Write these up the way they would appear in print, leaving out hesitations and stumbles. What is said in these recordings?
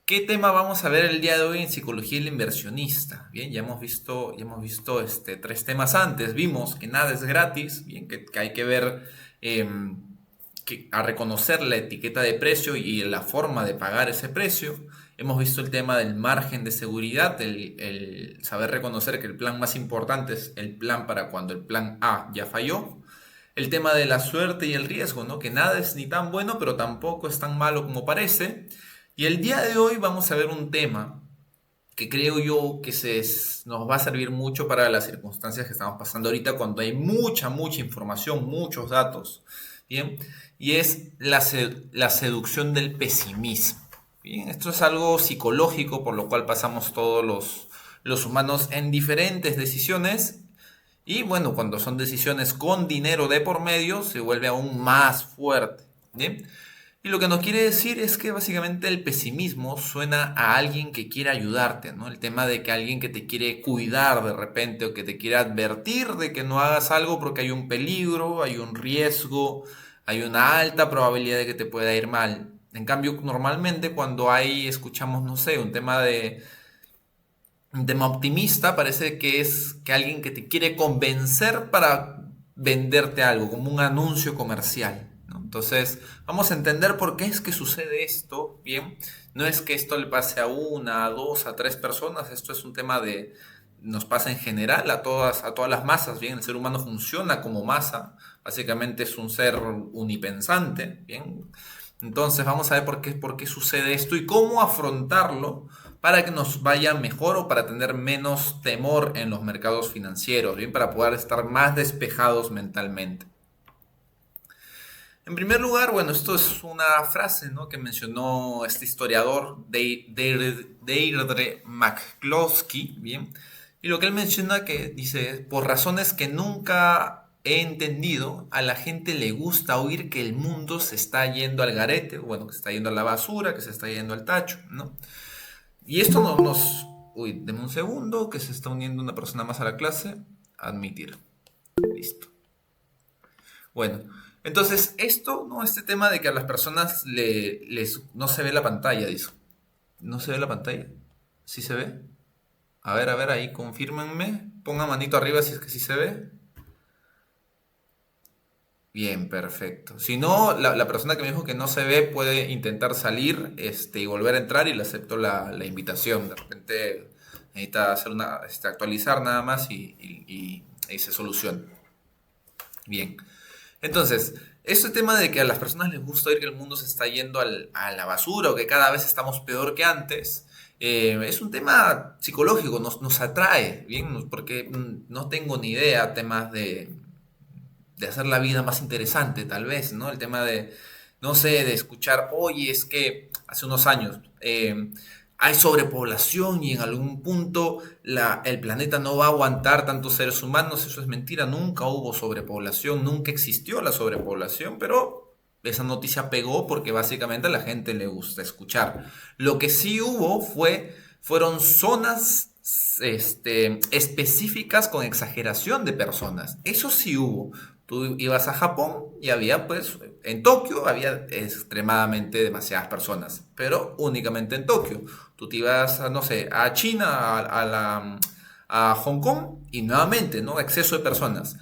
¿Qué tema vamos a ver el día de hoy en psicología del inversionista? Bien, ya hemos visto tres temas antes. Vimos que nada es gratis, bien, que hay que ver em, a reconocer la etiqueta de precio y la forma de pagar ese precio. Hemos visto el tema del margen de seguridad, el saber reconocer que el plan más importante es el plan para cuando el plan A ya falló. El tema de la suerte y el riesgo, ¿no? Que nada es ni tan bueno, pero tampoco es tan malo como parece. Y el día de hoy vamos a ver un tema que creo yo que nos va a servir mucho para las circunstancias que estamos pasando ahorita cuando hay mucha información, muchos datos, ¿bien? Y es la seducción del pesimismo. Bien, esto es algo psicológico por lo cual pasamos todos los humanos en diferentes decisiones y bueno, cuando son decisiones con dinero de por medio se vuelve aún más fuerte, ¿bien? Y lo que nos quiere decir es que básicamente el pesimismo suena a alguien que quiere ayudarte, ¿no? El tema de que alguien que te quiere cuidar de repente o que te quiere advertir de que no hagas algo porque hay un peligro, hay un riesgo, hay una alta probabilidad de que te pueda ir mal. En cambio, normalmente cuando escuchamos, no sé, un tema optimista, parece que es que alguien que te quiere convencer para venderte algo, como un anuncio comercial, ¿no? Entonces, vamos a entender por qué es que sucede esto, ¿bien? No es que esto le pase a una, a dos, a tres personas, esto es un tema nos pasa en general a todas las masas, ¿bien? El ser humano funciona como masa, básicamente es un ser unipensante, ¿bien? Entonces vamos a ver por qué sucede esto y cómo afrontarlo para que nos vaya mejor o para tener menos temor en los mercados financieros, bien, para poder estar más despejados mentalmente. En primer lugar, bueno, esto es una frase, ¿no?, que mencionó este historiador Deirdre McCloskey, bien, y lo que él menciona que dice, por razones que nunca he entendido, a la gente le gusta oír que el mundo se está yendo al garete, bueno, que se está yendo a la basura, que se está yendo al tacho, ¿no? Y esto Uy, denme un segundo, que se está uniendo una persona más a la clase. Admitir. Listo. Bueno, entonces esto, ¿no? Este tema de que a las personas no se ve la pantalla, dice. ¿No se ve la pantalla? ¿Sí se ve? A ver, ahí confírmenme. Pongan manito arriba si es que sí se ve. Bien, perfecto. Si no, la persona que me dijo que no se ve puede intentar salir, y volver a entrar y le acepto la invitación. De repente necesita actualizar nada más y se soluciona. Bien. Entonces, este tema de que a las personas les gusta oír que el mundo se está yendo a la basura o que cada vez estamos peor que antes, es un tema psicológico, nos atrae, ¿bien? Porque no tengo ni idea temas de hacer la vida más interesante, tal vez, ¿no? El tema de, no sé, de escuchar, oye, es que hace unos años hay sobrepoblación y en algún punto el planeta no va a aguantar tantos seres humanos. Eso es mentira, nunca hubo sobrepoblación, nunca existió la sobrepoblación, pero esa noticia pegó porque básicamente a la gente le gusta escuchar. Lo que sí fueron zonas específicas con exageración de personas. Eso sí hubo. Tú ibas a Japón y había, pues, en Tokio había extremadamente demasiadas personas, pero únicamente en Tokio. Tú te ibas, no sé, a China, a Hong Kong y nuevamente, ¿no? Exceso de personas.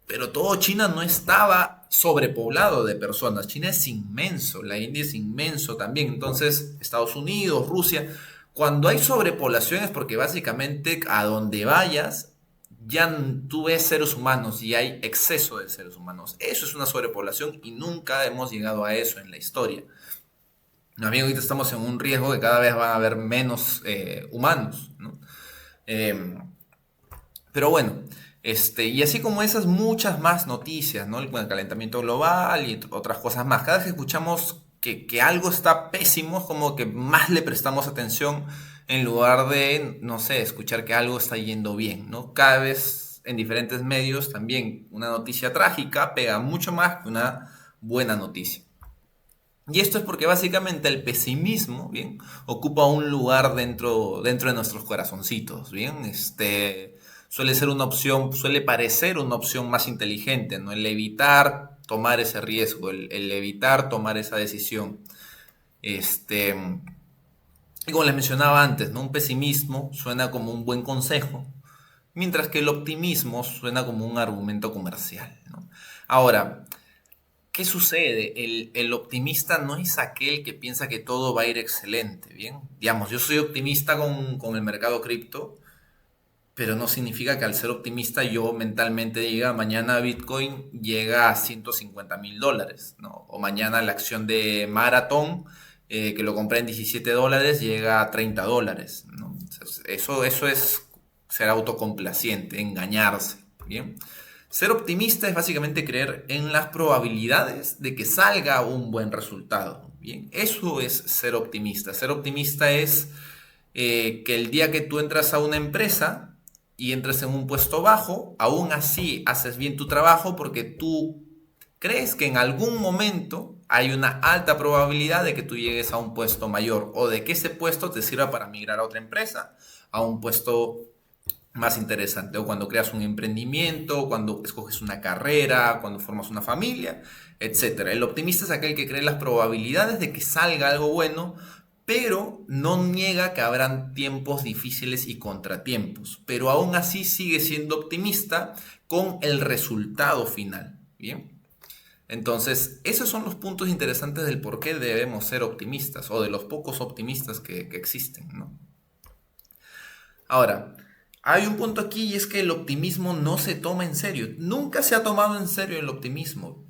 Pero todo China no estaba sobrepoblado de personas. China es inmenso, la India es inmenso también. Entonces, Estados Unidos, Rusia, cuando hay sobrepoblación es porque básicamente a donde vayas ya tú ves seres humanos y hay exceso de seres humanos. Eso es una sobrepoblación y nunca hemos llegado a eso en la historia. Más bien ahorita estamos en un riesgo de que cada vez van a haber menos humanos, ¿no? Eh, pero bueno, y así como esas, muchas más noticias, ¿no? El calentamiento global y otras cosas más. Cada vez que escuchamos que algo está pésimo, es como que más le prestamos atención en lugar de, no sé, escuchar que algo está yendo bien, ¿no? Cada vez en diferentes medios también una noticia trágica pega mucho más que una buena noticia. Y esto es porque básicamente el pesimismo, ¿bien? Ocupa un lugar dentro de nuestros corazoncitos, ¿bien? Suele ser una opción, suele parecer una opción más inteligente, ¿no? El evitar tomar ese riesgo, el evitar tomar esa decisión. Este, Y como les mencionaba antes, ¿no? Un pesimismo suena como un buen consejo, mientras que el optimismo suena como un argumento comercial, ¿no? Ahora, ¿qué sucede? El optimista no es aquel que piensa que todo va a ir excelente, ¿bien? Digamos, yo soy optimista con el mercado cripto, pero no significa que al ser optimista yo mentalmente diga mañana Bitcoin llega a $150,000, ¿no? O mañana la acción de Marathon, que lo compré en $17, llega a $30, ¿no? Eso es ser autocomplaciente, engañarse, ¿bien? Ser optimista es básicamente creer en las probabilidades de que salga un buen resultado, ¿bien? Eso es ser optimista. Ser optimista es que el día que tú entras a una empresa y entres en un puesto bajo, aún así haces bien tu trabajo porque tú crees que en algún momento hay una alta probabilidad de que tú llegues a un puesto mayor o de que ese puesto te sirva para migrar a otra empresa, a un puesto más interesante, o cuando creas un emprendimiento, cuando escoges una carrera, cuando formas una familia, etcétera. El optimista es aquel que cree las probabilidades de que salga algo bueno, pero no niega que habrán tiempos difíciles y contratiempos, pero aún así sigue siendo optimista con el resultado final. Bien. Entonces, esos son los puntos interesantes del por qué debemos ser optimistas o de los pocos optimistas que existen, ¿no? Ahora, hay un punto aquí y es que el optimismo no se toma en serio. Nunca se ha tomado en serio el optimismo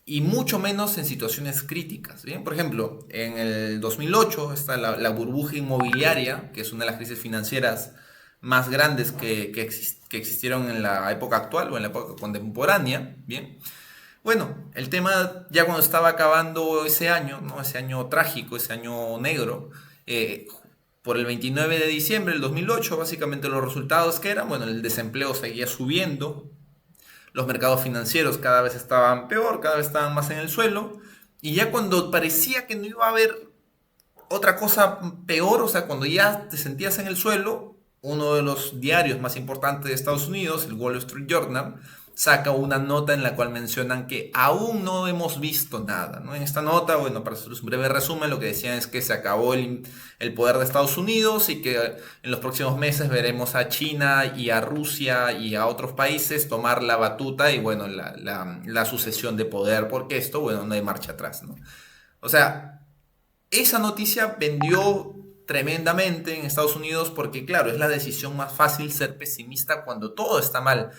y mucho menos en situaciones críticas. ¿Bien? Por ejemplo, en el 2008 está la burbuja inmobiliaria, que es una de las crisis financieras más grandes que existieron en la época actual o en la época contemporánea. Bien. Bueno, el tema ya cuando estaba acabando ese año, ¿no? Ese año trágico, ese año negro, eh, por el 29 de diciembre del 2008, básicamente los resultados que eran, bueno, el desempleo seguía subiendo, los mercados financieros cada vez estaban peor, cada vez estaban más en el suelo, y ya cuando parecía que no iba a haber otra cosa peor, o sea, cuando ya te sentías en el suelo, uno de los diarios más importantes de Estados Unidos, el Wall Street Journal, saca una nota en la cual mencionan que aún no hemos visto nada, ¿no? En esta nota, bueno, para hacer un breve resumen, lo que decían es que se acabó el poder de Estados Unidos y que en los próximos meses veremos a China y a Rusia y a otros países tomar la batuta y, bueno, la sucesión de poder, porque esto, bueno, no hay marcha atrás, ¿no? O sea, esa noticia vendió tremendamente en Estados Unidos porque, claro, es la decisión más fácil ser pesimista cuando todo está mal.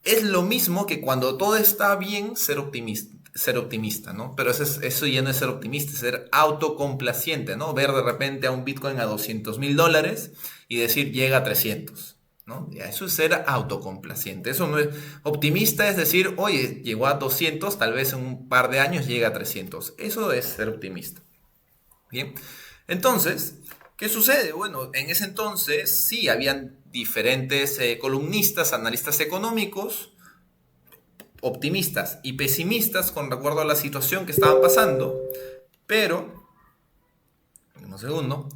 Es lo mismo que cuando todo está bien ser optimista, ¿no? Pero eso ya no es ser optimista, es ser autocomplaciente, ¿no? Ver de repente a un Bitcoin a $200,000 y decir llega a 300. ¿No? Ya, eso es ser autocomplaciente. Eso no es optimista, es decir, oye, llegó a 200, tal vez en un par de años llega a 300. Eso es ser optimista. Bien, entonces, ¿qué sucede? Bueno, en ese entonces sí, habían diferentes columnistas, analistas económicos, optimistas y pesimistas con recuerdo a la situación que estaban pasando, pero, un segundo,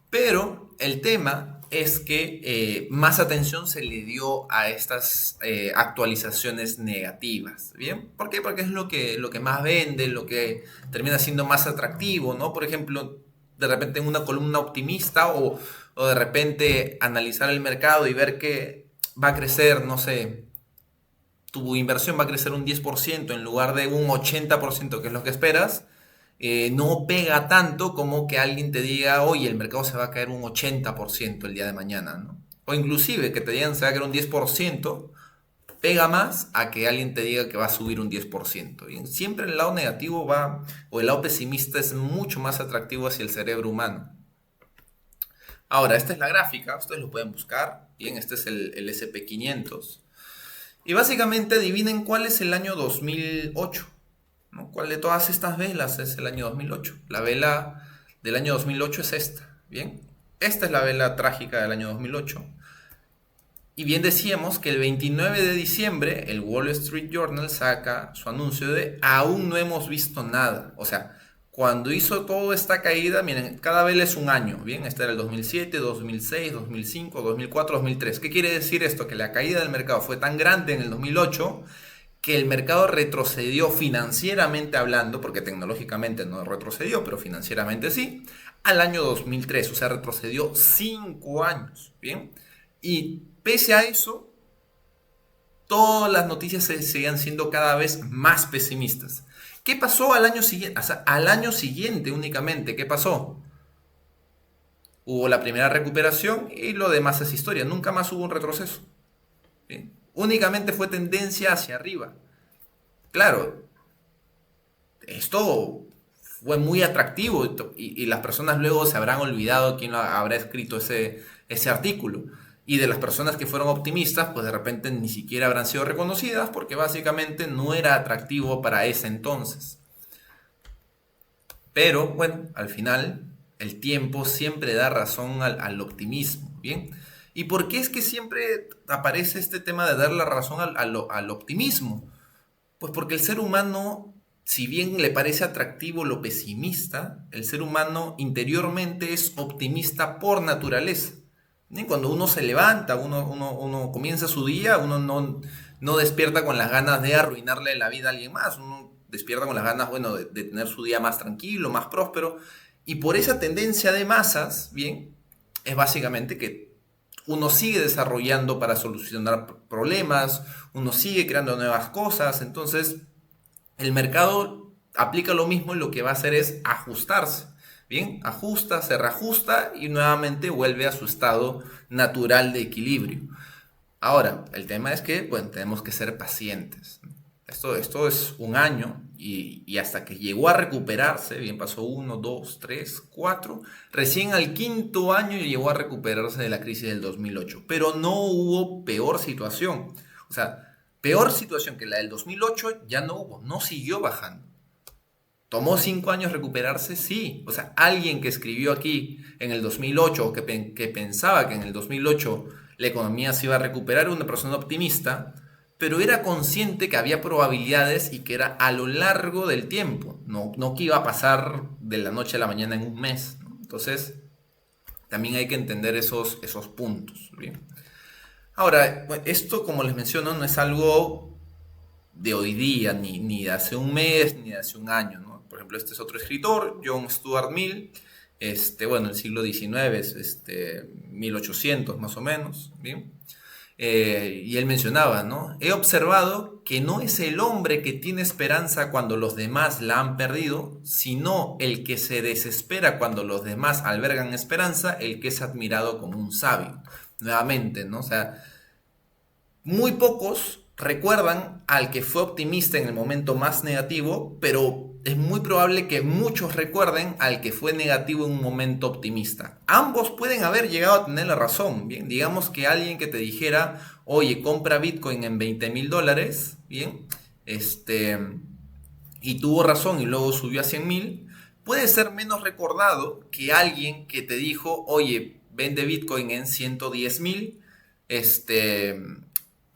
pero el tema es que más atención se le dio a estas actualizaciones negativas, ¿bien? ¿Por qué? Porque es lo que más vende, lo que termina siendo más atractivo, ¿no? Por ejemplo, de repente en una columna optimista o de repente analizar el mercado y ver que va a crecer, no sé, tu inversión va a crecer un 10% en lugar de un 80% que es lo que esperas, no pega tanto como que alguien te diga, oye, el mercado se va a caer un 80% el día de mañana, ¿no? O inclusive que te digan se va a caer un 10%, pega más a que alguien te diga que va a subir un 10%. Bien, siempre el lado negativo va, o el lado pesimista es mucho más atractivo hacia el cerebro humano. Ahora, esta es la gráfica, ustedes lo pueden buscar. Bien, este es el SP500. Y básicamente adivinen cuál es el año 2008, ¿no? ¿Cuál de todas estas velas es el año 2008? La vela del año 2008 es esta, ¿bien? Esta es la vela trágica del año 2008. Y bien decíamos que el 29 de diciembre el Wall Street Journal saca su anuncio de aún no hemos visto nada. O sea, cuando hizo toda esta caída, miren, cada vela es un año, ¿bien? Este era el 2007, 2006, 2005, 2004, 2003. ¿Qué quiere decir esto? Que la caída del mercado fue tan grande en el 2008 que el mercado retrocedió financieramente hablando, porque tecnológicamente no retrocedió, pero financieramente sí, al año 2003, o sea, retrocedió 5 años, ¿bien? Y pese a eso, todas las noticias se seguían siendo cada vez más pesimistas. ¿Qué pasó al año siguiente? O sea, al año siguiente únicamente, ¿qué pasó? Hubo la primera recuperación y lo demás es historia. Nunca más hubo un retroceso. ¿Bien? Únicamente fue tendencia hacia arriba. Claro, esto fue muy atractivo y las personas luego se habrán olvidado quién habrá escrito ese artículo. Y de las personas que fueron optimistas, pues de repente ni siquiera habrán sido reconocidas porque básicamente no era atractivo para ese entonces. Pero bueno, al final el tiempo siempre da razón al optimismo, ¿bien? ¿Y por qué es que siempre aparece este tema de dar la razón al optimismo? Pues porque el ser humano, si bien le parece atractivo lo pesimista, el ser humano interiormente es optimista por naturaleza. ¿Sí? Cuando uno se levanta, uno comienza su día, uno no despierta con las ganas de arruinarle la vida a alguien más, uno despierta con las ganas, bueno, de tener su día más tranquilo, más próspero, y por esa tendencia de masas, bien, es básicamente que uno sigue desarrollando para solucionar problemas, uno sigue creando nuevas cosas, entonces el mercado aplica lo mismo y lo que va a hacer es ajustarse. Bien, ajusta, se reajusta y nuevamente vuelve a su estado natural de equilibrio. Ahora, el tema es que, bueno, tenemos que ser pacientes. Esto es un año y hasta que llegó a recuperarse, bien pasó uno, dos, tres, cuatro, recién al quinto año llegó a recuperarse de la crisis del 2008, pero no hubo peor situación. O sea, peor situación que la del 2008 ya no hubo, no siguió bajando. ¿Tomó 5 años recuperarse? Sí. O sea, alguien que escribió aquí en el 2008 o que pensaba que en el 2008 la economía se iba a recuperar, era una persona optimista, pero era consciente que había probabilidades y que era a lo largo del tiempo, no que iba a pasar de la noche a la mañana en un mes, ¿no? Entonces, también hay que entender esos puntos. ¿Bien? Ahora, bueno, esto, como les menciono, no es algo de hoy día, ni de hace un mes, ni de hace un año, ¿no? Por ejemplo, este es otro escritor, John Stuart Mill, bueno, el siglo XIX, 1800 más o menos, ¿bien? Y él mencionaba, ¿no? He observado que no es el hombre que tiene esperanza cuando los demás la han perdido, sino el que se desespera cuando los demás albergan esperanza, el que es admirado como un sabio. Nuevamente, ¿no? O sea, muy pocos recuerdan al que fue optimista en el momento más negativo, pero es muy probable que muchos recuerden al que fue negativo en un momento optimista. Ambos pueden haber llegado a tener la razón, bien. Digamos que alguien que te dijera, oye, compra Bitcoin en $20, bien, y tuvo razón y luego subió a 100.000, puede ser menos recordado que alguien que te dijo, oye, vende Bitcoin en 110.000, este,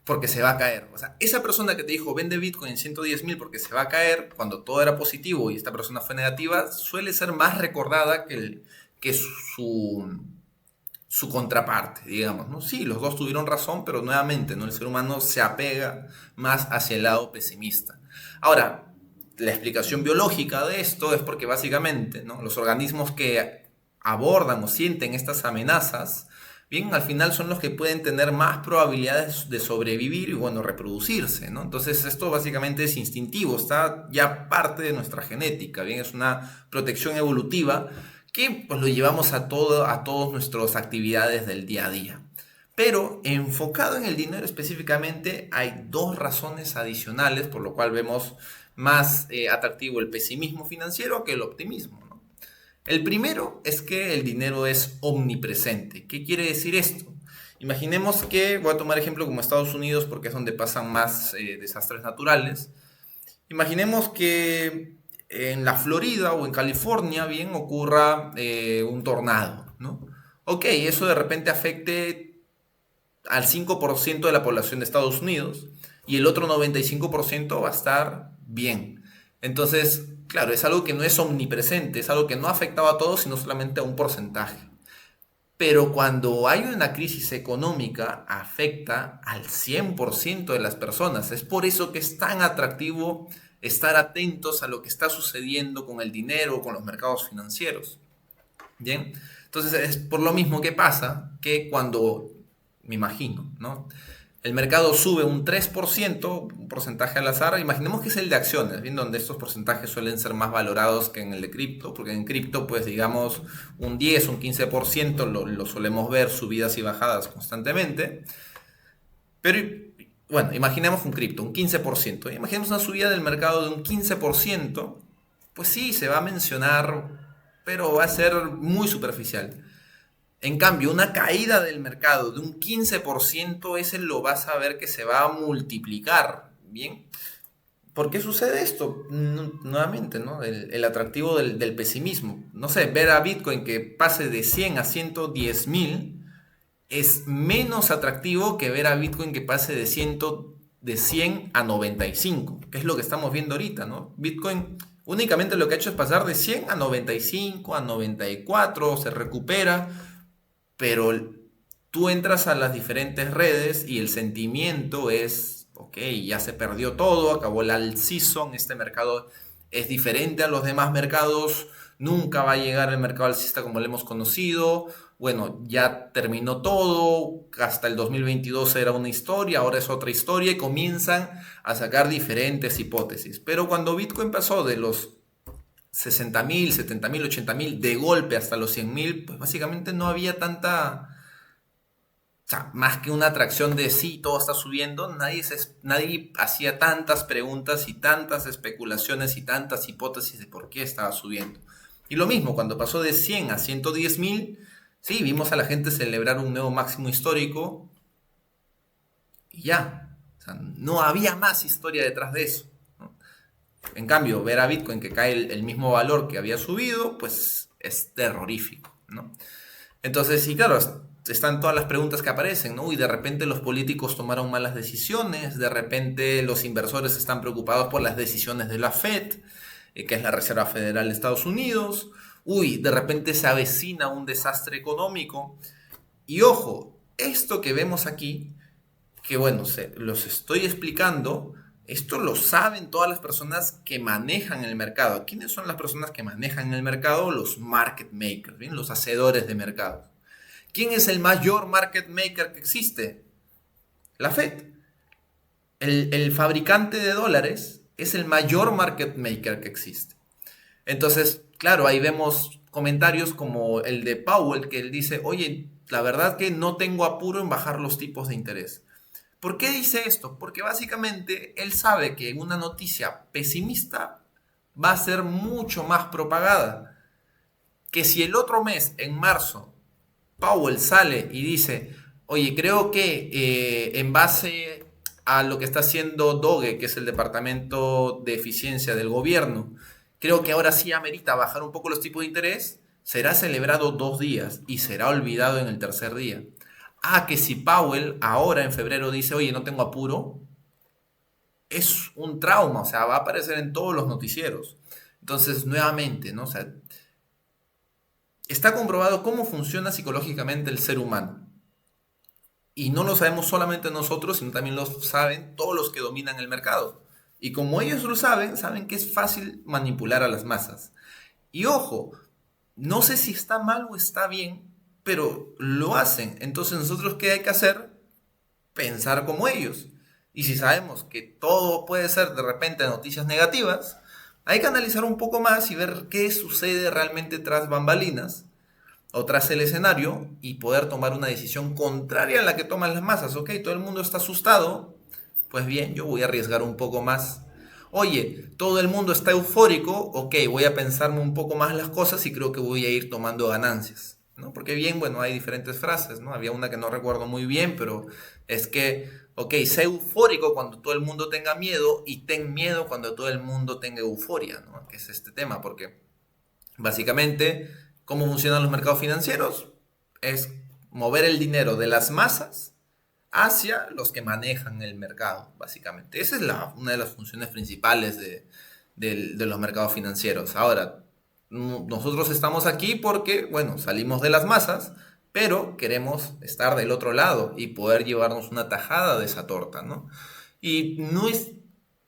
porque se va a caer. O sea, esa persona que te dijo, vende Bitcoin en 110.000 porque se va a caer, cuando todo era positivo y esta persona fue negativa, suele ser más recordada que su contraparte, digamos, ¿no? Sí, los dos tuvieron razón, pero nuevamente, ¿no? El ser humano se apega más hacia el lado pesimista. Ahora, la explicación biológica de esto es porque básicamente, ¿no? Los organismos que abordan o sienten estas amenazas, bien, al final son los que pueden tener más probabilidades de sobrevivir y, bueno, reproducirse, ¿no? Entonces, esto básicamente es instintivo, está ya parte de nuestra genética, bien, es una protección evolutiva que pues lo llevamos a todas nuestras actividades del día a día. Pero enfocado en el dinero específicamente, hay dos razones adicionales por lo cual vemos más atractivo el pesimismo financiero que el optimismo, ¿no? El primero es que el dinero es omnipresente. ¿Qué quiere decir esto? Imaginemos que, voy a tomar ejemplo como Estados Unidos porque es donde pasan más desastres naturales. Imaginemos que en la Florida o en California, bien, ocurra un tornado, ¿no? Ok, eso de repente afecte al 5% de la población de Estados Unidos y el otro 95% va a estar bien. Entonces, claro, es algo que no es omnipresente, es algo que no ha afectado a todos, sino solamente a un porcentaje. Pero cuando hay una crisis económica, afecta al 100% de las personas. Es por eso que es tan atractivo estar atentos a lo que está sucediendo con el dinero, con los mercados financieros. Bien, entonces es por lo mismo que pasa que cuando, me imagino, ¿no? El mercado sube un 3%, un porcentaje al azar, imaginemos que es el de acciones, bien, donde estos porcentajes suelen ser más valorados que en el de cripto, porque en cripto, pues digamos, un 10, un 15% lo solemos ver subidas y bajadas constantemente, pero bueno, imaginemos un cripto, un 15%, imaginemos una subida del mercado de un 15%, pues sí, se va a mencionar, pero va a ser muy superficial. En cambio, una caída del mercado de un 15%, ese lo vas a ver que se va a multiplicar. Bien. ¿Por qué sucede esto? Nuevamente, ¿no? El atractivo del pesimismo. No sé, ver a Bitcoin que pase de 100 a 110.000 es menos atractivo que ver a Bitcoin que pase de 100 a 95, que es lo que estamos viendo ahorita, ¿no? Bitcoin únicamente lo que ha hecho es pasar de 100 a 95, a 94, se recupera, pero tú entras a las diferentes redes y el sentimiento es, ok, ya se perdió todo, acabó el alt season, este mercado es diferente a los demás mercados, nunca va a llegar el mercado alcista como lo hemos conocido, bueno, ya terminó todo, hasta el 2022 era una historia, ahora es otra historia y comienzan a sacar diferentes hipótesis. Pero cuando Bitcoin pasó de los 60.000, 70.000, 80.000 de golpe hasta los 100.000, pues básicamente no había tanta, o sea, más que una atracción de sí, todo está subiendo, nadie hacía tantas preguntas y tantas especulaciones y tantas hipótesis de por qué estaba subiendo. Y lo mismo, cuando pasó de 100 a 110.000, sí, vimos a la gente celebrar un nuevo máximo histórico y ya. O sea, no había más historia detrás de eso, ¿no? En cambio, ver a Bitcoin que cae el mismo valor que había subido, pues es terrorífico, ¿no? Entonces, y claro, están todas las preguntas que aparecen, ¿no? Y de repente los políticos tomaron malas decisiones, de repente los inversores están preocupados por las decisiones de la Fed, que es la Reserva Federal de Estados Unidos. Uy, de repente se avecina un desastre económico. Y ojo, esto que vemos aquí, que bueno, los estoy explicando, esto lo saben todas las personas que manejan el mercado. ¿Quiénes son las personas que manejan el mercado? Los market makers, ¿bien? Los hacedores de mercado. ¿Quién es el mayor market maker que existe? La Fed. El fabricante de dólares es el mayor market maker que existe. Entonces, claro, ahí vemos comentarios como el de Powell, que él dice, oye, la verdad que no tengo apuro en bajar los tipos de interés. ¿Por qué dice esto? Porque básicamente él sabe que una noticia pesimista va a ser mucho más propagada. Que si el otro mes, en marzo, Powell sale y dice, oye, creo que en base a lo que está haciendo DOGE, que es el Departamento de Eficiencia del Gobierno, creo que ahora sí amerita bajar un poco los tipos de interés, será celebrado 2 días y será olvidado en el tercer día. Ah, que si Powell ahora en febrero dice, oye, no tengo apuro, es un trauma, o sea, va a aparecer en todos los noticieros. Entonces, nuevamente, ¿no? O sea, está comprobado cómo funciona psicológicamente el ser humano. Y no lo sabemos solamente nosotros, sino también lo saben todos los que dominan el mercado. Y como ellos lo saben, saben que es fácil manipular a las masas. Y ojo, no sé si está mal o está bien, pero lo hacen. Entonces nosotros, ¿qué hay que hacer? Pensar como ellos. Y si sabemos que todo puede ser de repente noticias negativas, hay que analizar un poco más y ver qué sucede realmente tras bambalinas o tras el escenario y poder tomar una decisión contraria a la que toman las masas. Ok, todo el mundo está asustado, pues bien, yo voy a arriesgar un poco más. Oye, todo el mundo está eufórico, ok, voy a pensarme un poco más las cosas y creo que voy a ir tomando ganancias, ¿no? Porque bien, bueno, hay diferentes frases, ¿no? Había una que no recuerdo muy bien, pero es que, ok, sé eufórico cuando todo el mundo tenga miedo y ten miedo cuando todo el mundo tenga euforia, ¿no? Que es este tema, porque básicamente, ¿cómo funcionan los mercados financieros? Es mover el dinero de las masas hacia los que manejan el mercado, básicamente. Esa es una de las funciones principales de los mercados financieros. Ahora, nosotros estamos aquí porque, bueno, salimos de las masas, pero queremos estar del otro lado y poder llevarnos una tajada de esa torta, ¿no? Y no es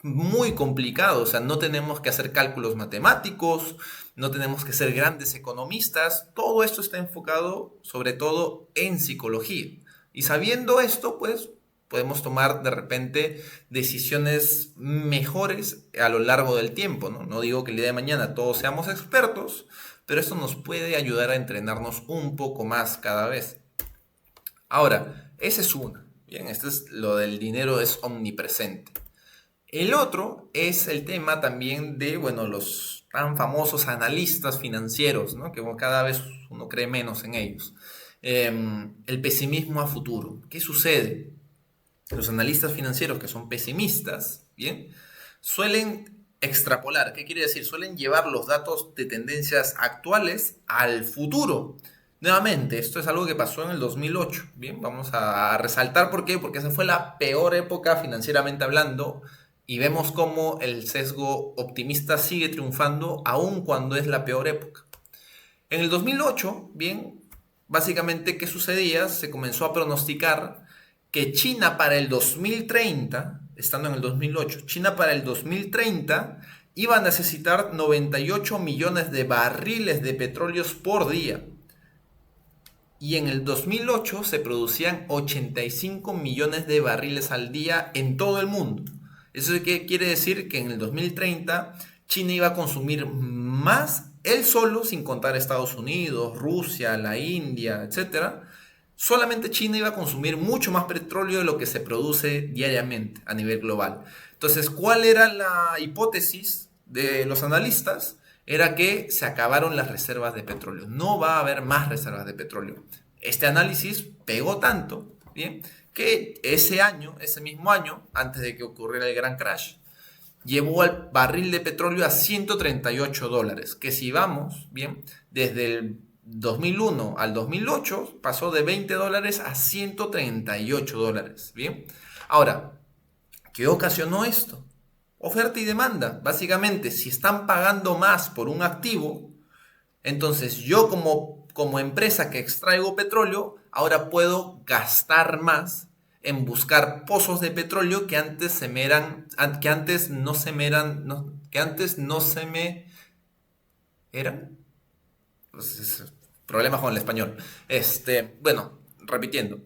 muy complicado, o sea, no tenemos que hacer cálculos matemáticos, no tenemos que ser grandes economistas, todo esto está enfocado sobre todo en psicología. Y sabiendo esto, pues podemos tomar de repente decisiones mejores a lo largo del tiempo, ¿no? No digo que el día de mañana todos seamos expertos, pero esto nos puede ayudar a entrenarnos un poco más cada vez. Ahora, ese es uno. Bien, esto es lo del dinero es omnipresente. El otro es el tema también de, bueno, los tan famosos analistas financieros, ¿no? Que cada vez uno cree menos en ellos. El pesimismo a futuro. ¿Qué sucede? Los analistas financieros que son pesimistas, ¿bien? Suelen extrapolar. ¿Qué quiere decir? Suelen llevar los datos de tendencias actuales al futuro. Nuevamente, esto es algo que pasó en el 2008. Bien, vamos a resaltar por qué, porque esa fue la peor época financieramente hablando y vemos cómo el sesgo optimista sigue triunfando aun cuando es la peor época. En el 2008, bien, básicamente, ¿qué sucedía? Se comenzó a pronosticar que China para el 2030, estando en el 2008, China para el 2030 iba a necesitar 98 millones de barriles de petróleos por día. Y en el 2008 se producían 85 millones de barriles al día en todo el mundo. ¿Eso qué quiere decir? Que en el 2030 China iba a consumir más él solo, sin contar Estados Unidos, Rusia, la India, etcétera. Solamente China iba a consumir mucho más petróleo de lo que se produce diariamente a nivel global. Entonces, ¿cuál era la hipótesis de los analistas? Era que se acabaron las reservas de petróleo. No va a haber más reservas de petróleo. Este análisis pegó tanto, ¿bien?, que ese mismo año, antes de que ocurriera el gran crash, llevó al barril de petróleo a $138, que si vamos, bien, desde el 2001 al 2008 pasó de $20 a $138, ¿bien? Ahora, ¿qué ocasionó esto? Oferta y demanda. Básicamente, si están pagando más por un activo, entonces yo como empresa que extraigo petróleo, ahora puedo gastar más en buscar pozos de petróleo que antes que antes no se me eran, no, que antes no se me eran. Pues problemas con el español. Bueno, repitiendo.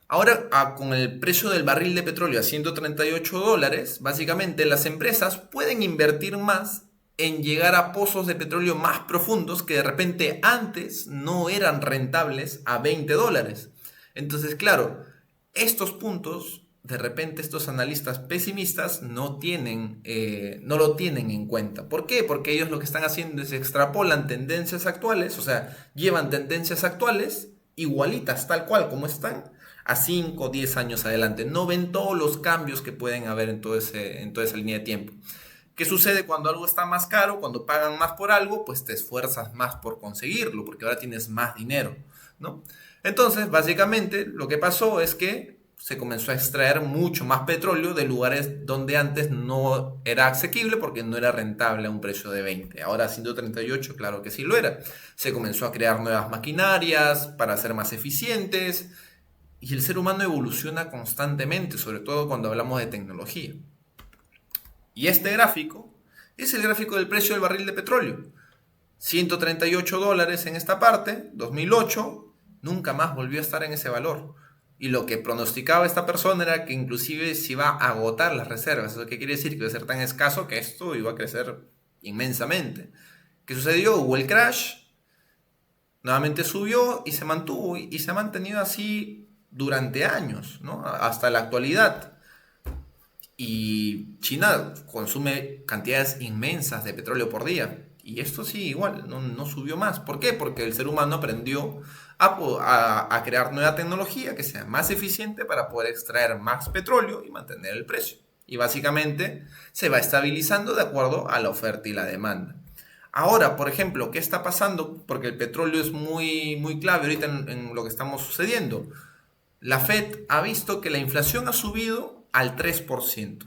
Ahora, con el precio del barril de petróleo a $138, básicamente las empresas pueden invertir más en llegar a pozos de petróleo más profundos que de repente antes no eran rentables a $20. Entonces, claro, estos puntos, de repente estos analistas pesimistas no lo tienen en cuenta. ¿Por qué? Porque ellos lo que están haciendo es extrapolan tendencias actuales, o sea, llevan tendencias actuales igualitas, tal cual como están, a 5 o 10 años adelante. No ven todos los cambios que pueden haber en toda esa línea de tiempo. ¿Qué sucede cuando algo está más caro? Cuando pagan más por algo, pues te esfuerzas más por conseguirlo, porque ahora tienes más dinero, ¿no? Entonces, básicamente, lo que pasó es que se comenzó a extraer mucho más petróleo de lugares donde antes no era asequible porque no era rentable a un precio de 20. Ahora 138, claro que sí lo era. Se comenzó a crear nuevas maquinarias para ser más eficientes y el ser humano evoluciona constantemente, sobre todo cuando hablamos de tecnología. Y este gráfico es el gráfico del precio del barril de petróleo. $138 en esta parte, 2008, nunca más volvió a estar en ese valor. Y lo que pronosticaba esta persona era que inclusive se iba a agotar las reservas. ¿Eso qué quiere decir? Que iba a ser tan escaso que esto iba a crecer inmensamente. ¿Qué sucedió? Hubo el crash, nuevamente subió y se mantuvo y se ha mantenido así durante años, ¿no? Hasta la actualidad. Y China consume cantidades inmensas de petróleo por día. Y esto sí, igual, no subió más. ¿Por qué? Porque el ser humano aprendió a crear nueva tecnología que sea más eficiente para poder extraer más petróleo y mantener el precio. Y básicamente se va estabilizando de acuerdo a la oferta y la demanda. Ahora, por ejemplo, ¿qué está pasando? Porque el petróleo es muy, muy clave ahorita en lo que estamos sucediendo. La Fed ha visto que la inflación ha subido al 3%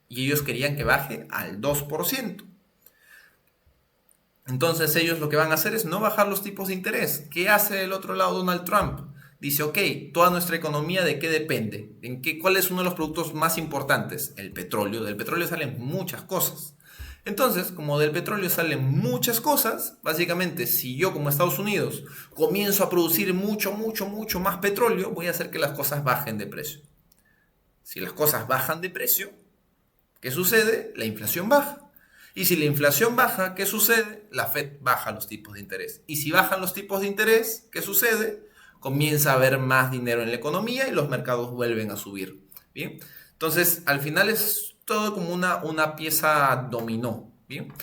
y ellos querían que baje al 2%. Entonces ellos lo que van a hacer es no bajar los tipos de interés. ¿Qué hace del otro lado Donald Trump? dice, ok, toda nuestra economía, ¿de qué depende? ¿Cuál es uno de los productos más importantes? El petróleo. Del petróleo salen muchas cosas. Entonces, como del petróleo salen muchas cosas, básicamente, si yo como Estados Unidos comienzo a producir mucho, mucho, mucho más petróleo, voy a hacer que las cosas bajen de precio. Si las cosas bajan de precio, ¿qué sucede? La inflación baja. Y si la inflación baja, ¿qué sucede? La Fed baja los tipos de interés. Y si bajan los tipos de interés, ¿qué sucede? Comienza a haber más dinero en la economía y los mercados vuelven a subir. ¿Bien? Entonces, al final es todo como una pieza dominó. ¿Bien?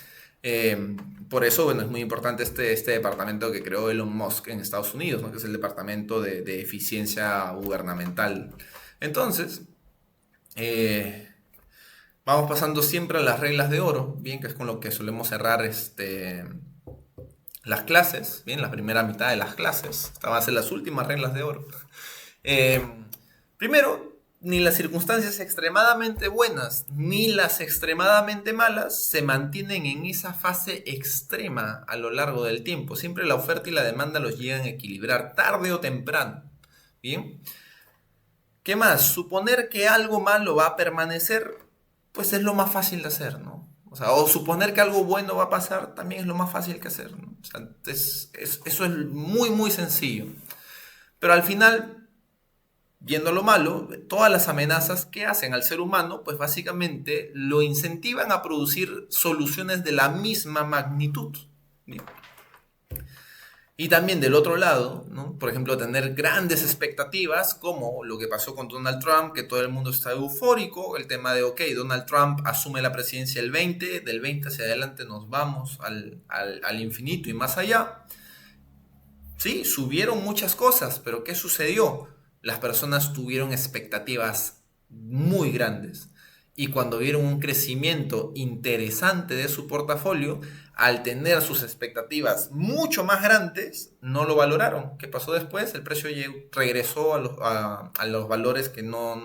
Por eso, bueno, es muy importante este departamento que creó Elon Musk en Estados Unidos, ¿no? Que es el Departamento de Eficiencia Gubernamental. Entonces, vamos pasando siempre a las reglas de oro, bien, que es con lo que solemos cerrar las clases, bien, la primera mitad de las clases. Estas van a ser las últimas reglas de oro. Eh, Primero, ni las circunstancias extremadamente buenas ni las extremadamente malas se mantienen en esa fase extrema a lo largo del tiempo. Siempre la oferta y la demanda los llegan a equilibrar tarde o temprano. Bien. ¿Qué más? Suponer que algo malo va a permanecer, pues es lo más fácil de hacer, ¿no? O sea, o suponer que algo bueno va a pasar también es lo más fácil que hacer, ¿no? O sea, eso es muy, muy sencillo. Pero al final, viendo lo malo, todas las amenazas que hacen al ser humano, pues básicamente lo incentivan a producir soluciones de la misma magnitud. ¿Bien? Y también del otro lado, ¿no? Por ejemplo, tener grandes expectativas, como lo que pasó con Donald Trump, que todo el mundo está eufórico, el tema de, ok, Donald Trump asume la presidencia el 20, del 20 hacia adelante nos vamos al infinito y más allá. Sí, subieron muchas cosas, pero ¿qué sucedió? Las personas tuvieron expectativas muy grandes y cuando vieron un crecimiento interesante de su portafolio, al tener sus expectativas mucho más grandes, no lo valoraron. ¿Qué pasó después? El precio regresó a los valores que no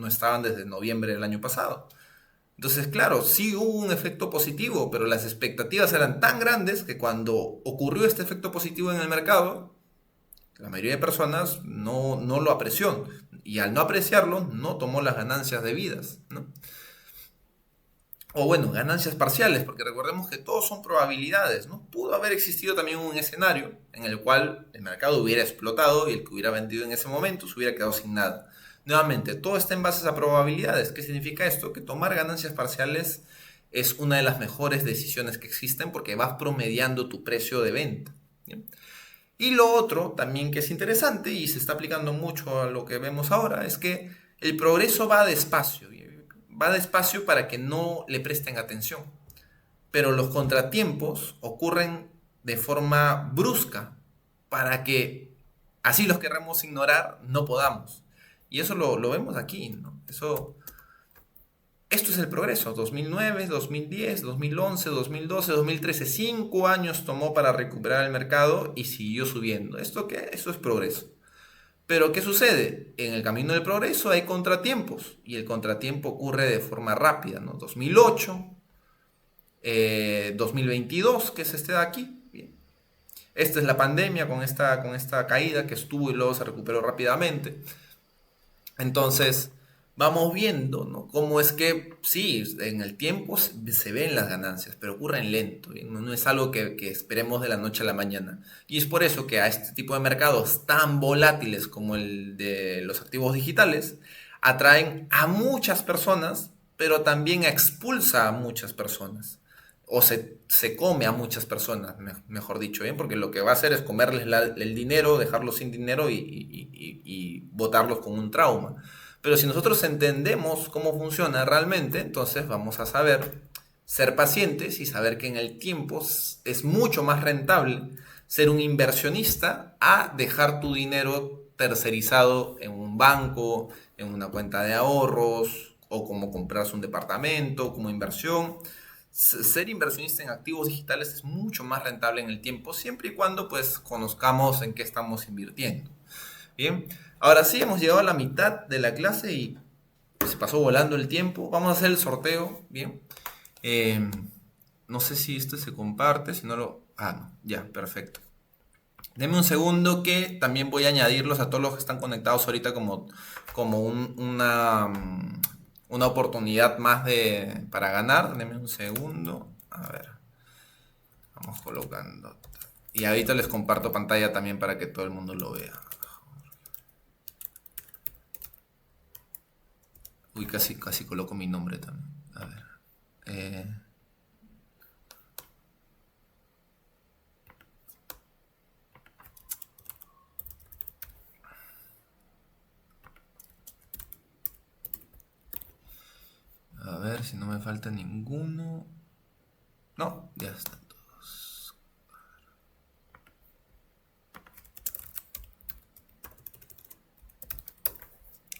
estaban desde noviembre del año pasado. Entonces, claro, sí hubo un efecto positivo, pero las expectativas eran tan grandes que cuando ocurrió este efecto positivo en el mercado, la mayoría de personas no lo apreció. Y al no apreciarlo, no tomó las ganancias debidas, ¿no? O bueno, ganancias parciales, porque recordemos que todos son probabilidades, ¿no? Pudo haber existido también un escenario en el cual el mercado hubiera explotado y el que hubiera vendido en ese momento se hubiera quedado sin nada. Nuevamente, todo está en base a probabilidades. ¿Qué significa esto? Que tomar ganancias parciales es una de las mejores decisiones que existen porque vas promediando tu precio de venta. ¿Bien? Y lo otro también que es interesante y se está aplicando mucho a lo que vemos ahora es que el progreso va despacio. Va despacio para que no le presten atención. Pero los contratiempos ocurren de forma brusca para que así los querramos ignorar, no podamos. Y eso lo vemos aquí, ¿no? Esto es el progreso. 2009, 2010, 2011, 2012, 2013. 5 años tomó para recuperar el mercado y siguió subiendo. ¿Esto qué? Esto es progreso. Pero ¿qué sucede? En el camino del progreso hay contratiempos y el contratiempo ocurre de forma rápida, ¿no? 2008, 2022, que es este de aquí. Bien. Esta es la pandemia con esta caída que estuvo y luego se recuperó rápidamente. Entonces, vamos viendo, ¿no? Cómo es que, sí, en el tiempo se ven las ganancias, pero ocurren lento, ¿bien? No es algo que esperemos de la noche a la mañana. Y es por eso que a este tipo de mercados tan volátiles como el de los activos digitales, atraen a muchas personas, pero también expulsa a muchas personas. O se come a muchas personas, mejor dicho, ¿bien? Porque lo que va a hacer es comerles el dinero, dejarlos sin dinero y botarlos con un trauma. Pero si nosotros entendemos cómo funciona realmente, entonces vamos a saber ser pacientes y saber que en el tiempo es mucho más rentable ser un inversionista a dejar tu dinero tercerizado en un banco, en una cuenta de ahorros, o como comprarse un departamento, como inversión. Ser inversionista en activos digitales es mucho más rentable en el tiempo, siempre y cuando pues conozcamos en qué estamos invirtiendo. Bien, ahora sí hemos llegado a la mitad de la clase y se pasó volando el tiempo. Vamos a hacer el sorteo, bien. Eh, no sé si esto se comparte, si no lo... Ah, no, ya, perfecto. Deme un segundo que también voy a añadirlos a todos los que están conectados ahorita como una oportunidad más para ganar. Deme un segundo. A ver, vamos colocando. Y ahorita les comparto pantalla también para que todo el mundo lo vea. Uy, casi coloco mi nombre también. A ver. eh, a ver si no me falta ninguno. No, ya están todos.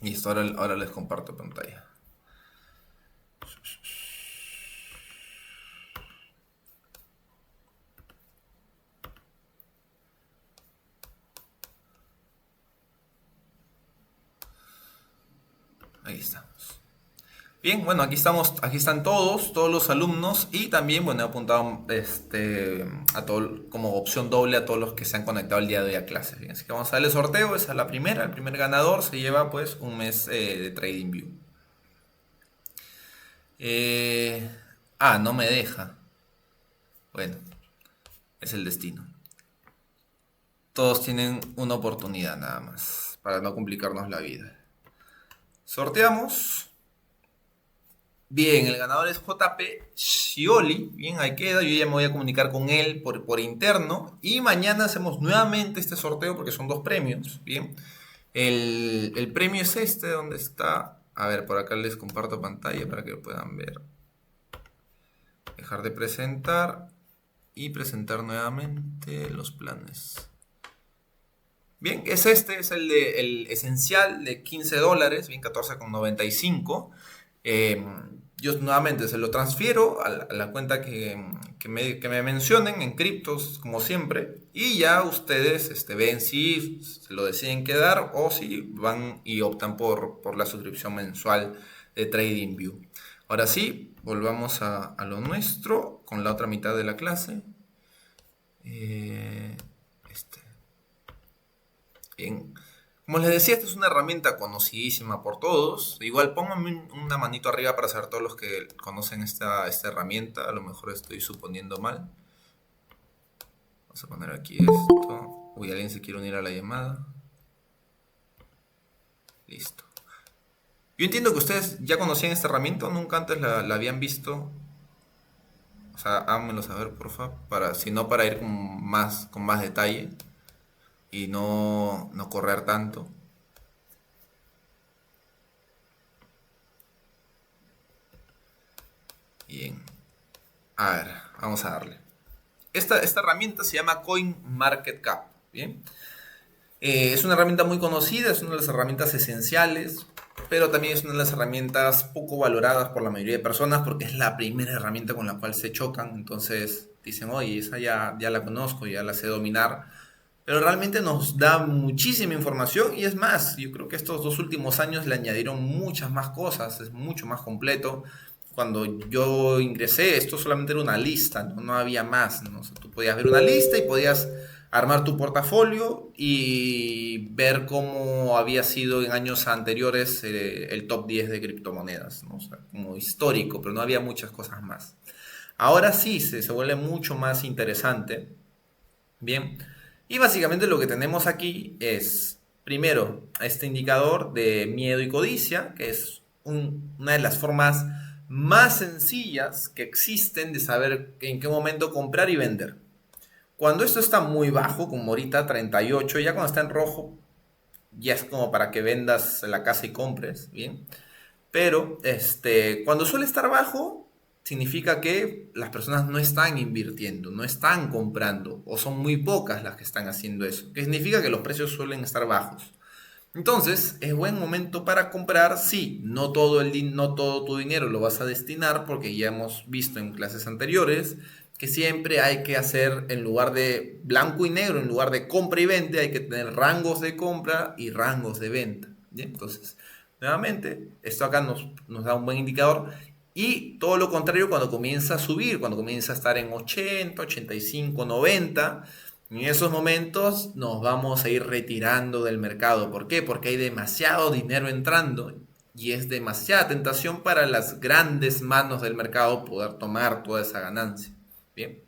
Listo, ahora les comparto pantalla. Ahí estamos. Bien, bueno, aquí están todos los alumnos y también, bueno, he apuntado a todo como opción doble a todos los que se han conectado el día de hoy a clases. Bien, así que vamos a darle sorteo, esa es la primera, el primer ganador se lleva pues un mes de TradingView. No me deja. Bueno, es el destino. Todos tienen una oportunidad nada más, para no complicarnos la vida. Sorteamos. Bien, el ganador es JP Scioli. Bien, ahí queda. Yo ya me voy a comunicar con él por interno. Y mañana hacemos nuevamente este sorteo porque son dos premios. Bien, el premio es este, donde está. A ver, por acá les comparto pantalla para que lo puedan ver. Dejar de presentar y presentar nuevamente los planes. Bien, es el esencial de $15, bien, 14,95. Yo nuevamente se lo transfiero a la cuenta que me mencionen en criptos, como siempre, y ya ustedes ven si se lo deciden quedar o si van y optan por la suscripción mensual de TradingView. Ahora sí, volvamos a lo nuestro con la otra mitad de la clase. Bien. Como les decía, esta es una herramienta conocidísima por todos. Igual pónganme una manito arriba para saber todos los que conocen esta herramienta. A lo mejor estoy suponiendo mal. Vamos a poner aquí esto. Uy, alguien se quiere unir a la llamada. Listo. Yo entiendo que ustedes ya conocían esta herramienta o nunca antes la habían visto. O sea, háganmelo saber, porfa, si no para ir con más detalle y no correr tanto. Bien. A ver, vamos a darle. Esta herramienta se llama CoinMarketCap. Bien. Es una herramienta muy conocida, es una de las herramientas esenciales, pero también es una de las herramientas poco valoradas por la mayoría de personas porque es la primera herramienta con la cual se chocan. Entonces dicen, oye, esa ya la conozco, ya la sé dominar. Pero realmente nos da muchísima información y es más, yo creo que estos 2 últimos años le añadieron muchas más cosas, es mucho más completo. Cuando yo ingresé, esto solamente era una lista, no había más, ¿no? O sea, tú podías ver una lista y podías armar tu portafolio y ver cómo había sido en años anteriores el top 10 de criptomonedas, ¿no? O sea, como histórico, pero no había muchas cosas más. Ahora sí, se vuelve mucho más interesante. Bien, y básicamente lo que tenemos aquí es, primero, este indicador de miedo y codicia, que es una de las formas más sencillas que existen de saber en qué momento comprar y vender. Cuando esto está muy bajo, como ahorita 38, ya cuando está en rojo, ya es como para que vendas la casa y compres, ¿bien? Pero cuando suele estar bajo, significa que las personas no están invirtiendo, no están comprando, o son muy pocas las que están haciendo eso. Que significa que los precios suelen estar bajos. Entonces, es buen momento para comprar, sí, no todo tu dinero lo vas a destinar, porque ya hemos visto en clases anteriores que siempre hay que hacer, en lugar de blanco y negro, en lugar de compra y venta, hay que tener rangos de compra y rangos de venta. ¿Bien? Entonces, nuevamente, esto acá nos da un buen indicador. Y todo lo contrario cuando comienza a subir, cuando comienza a estar en 80, 85, 90, En esos momentos nos vamos a ir retirando del mercado. ¿Por qué? Porque hay demasiado dinero entrando y es demasiada tentación para las grandes manos del mercado poder tomar toda esa ganancia. Bien,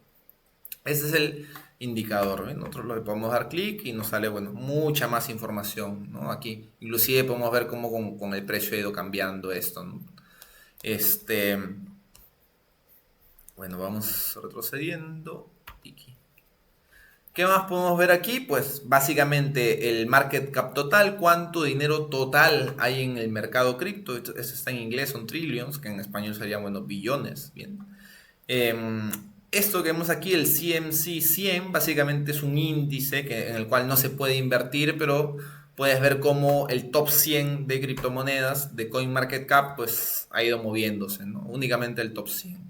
ese es el indicador. ¿Bien? Nosotros le podemos dar clic y nos sale, bueno, mucha más información, ¿no? Aquí, inclusive podemos ver cómo con el precio ha ido cambiando esto, ¿no? Este, bueno, vamos retrocediendo. ¿Qué más podemos ver aquí? Pues básicamente el market cap total, cuánto dinero total hay en el mercado cripto. Esto está en inglés, son trillions, que en español serían, bueno, billones. Bien. Esto que vemos aquí, el CMC 100, básicamente es un índice en el cual no se puede invertir, pero puedes ver cómo el top 100 de criptomonedas de CoinMarketCap pues ha ido moviéndose, ¿no? Únicamente el top 100.